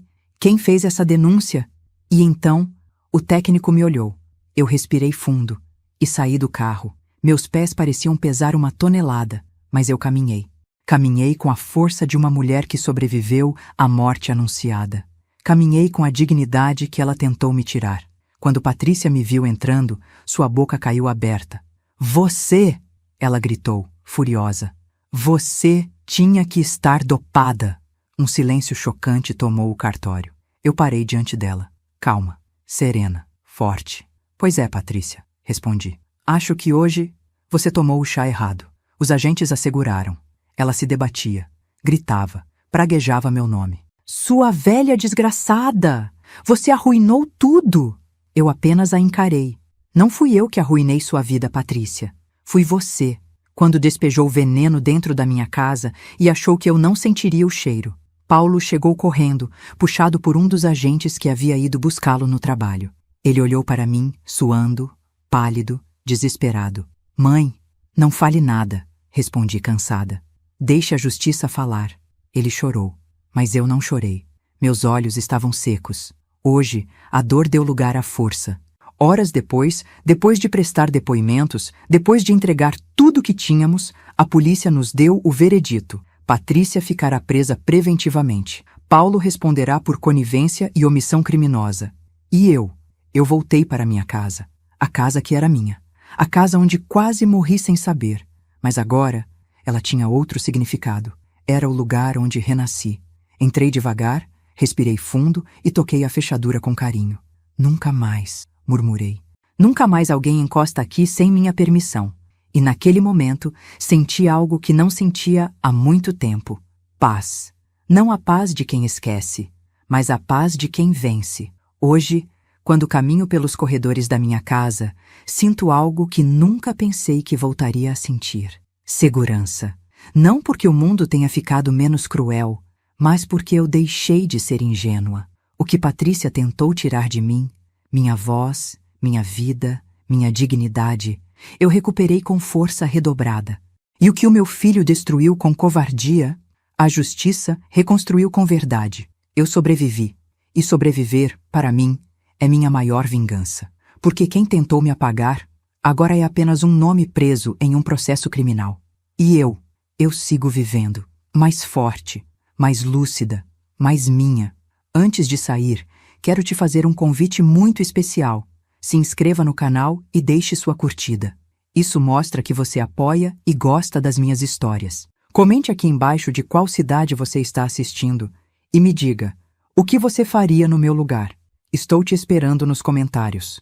fez essa denúncia? E então, o técnico me olhou. Eu respirei fundo e saí do carro. Meus pés pareciam pesar uma tonelada, mas eu caminhei. Caminhei com a força de uma mulher que sobreviveu à morte anunciada. Caminhei com a dignidade que ela tentou me tirar. Quando Patrícia me viu entrando, sua boca caiu aberta. Você! Ela gritou, furiosa. Você tinha que estar dopada! Um silêncio chocante tomou o cartório. Eu parei diante dela. Calma, serena, forte. Pois é, Patrícia, respondi. Acho que hoje você tomou o chá errado. Os agentes a seguraram. Ela se debatia, gritava, praguejava meu nome. Sua velha desgraçada! Você arruinou tudo! Eu apenas a encarei. Não fui eu que arruinei sua vida, Patrícia. Fui você, quando despejou veneno dentro da minha casa e achou que eu não sentiria o cheiro. Paulo chegou correndo, puxado por um dos agentes que havia ido buscá-lo no trabalho. Ele olhou para mim, suando, pálido, desesperado. Mãe, não fale nada, respondi cansada. Deixe a justiça falar. Ele chorou, mas eu não chorei. Meus olhos estavam secos. Hoje, a dor deu lugar à força. Horas depois de prestar depoimentos, depois de entregar tudo que tínhamos, a polícia nos deu o veredito. Patrícia ficará presa preventivamente. Paulo responderá por conivência e omissão criminosa. E eu voltei para minha casa. A casa que era minha. A casa onde quase morri sem saber. Mas agora, ela tinha outro significado. Era o lugar onde renasci. Entrei devagar, respirei fundo e toquei a fechadura com carinho. Nunca mais, murmurei. Nunca mais alguém encosta aqui sem minha permissão. E naquele momento, senti algo que não sentia há muito tempo. Paz. Não a paz de quem esquece, mas a paz de quem vence. Hoje, quando caminho pelos corredores da minha casa, sinto algo que nunca pensei que voltaria a sentir. Segurança. Não porque o mundo tenha ficado menos cruel, mas porque eu deixei de ser ingênua. O que Patrícia tentou tirar de mim, minha voz, minha vida, minha dignidade, eu recuperei com força redobrada. E o que o meu filho destruiu com covardia, a justiça reconstruiu com verdade. Eu sobrevivi. E sobreviver, para mim, é minha maior vingança. Porque quem tentou me apagar, agora é apenas um nome preso em um processo criminal. E eu sigo vivendo, mais forte, mais lúcida, mais minha. Antes de sair, quero te fazer um convite muito especial. Se inscreva no canal e deixe sua curtida. Isso mostra que você apoia e gosta das minhas histórias. Comente aqui embaixo de qual cidade você está assistindo e me diga, o que você faria no meu lugar? Estou te esperando nos comentários.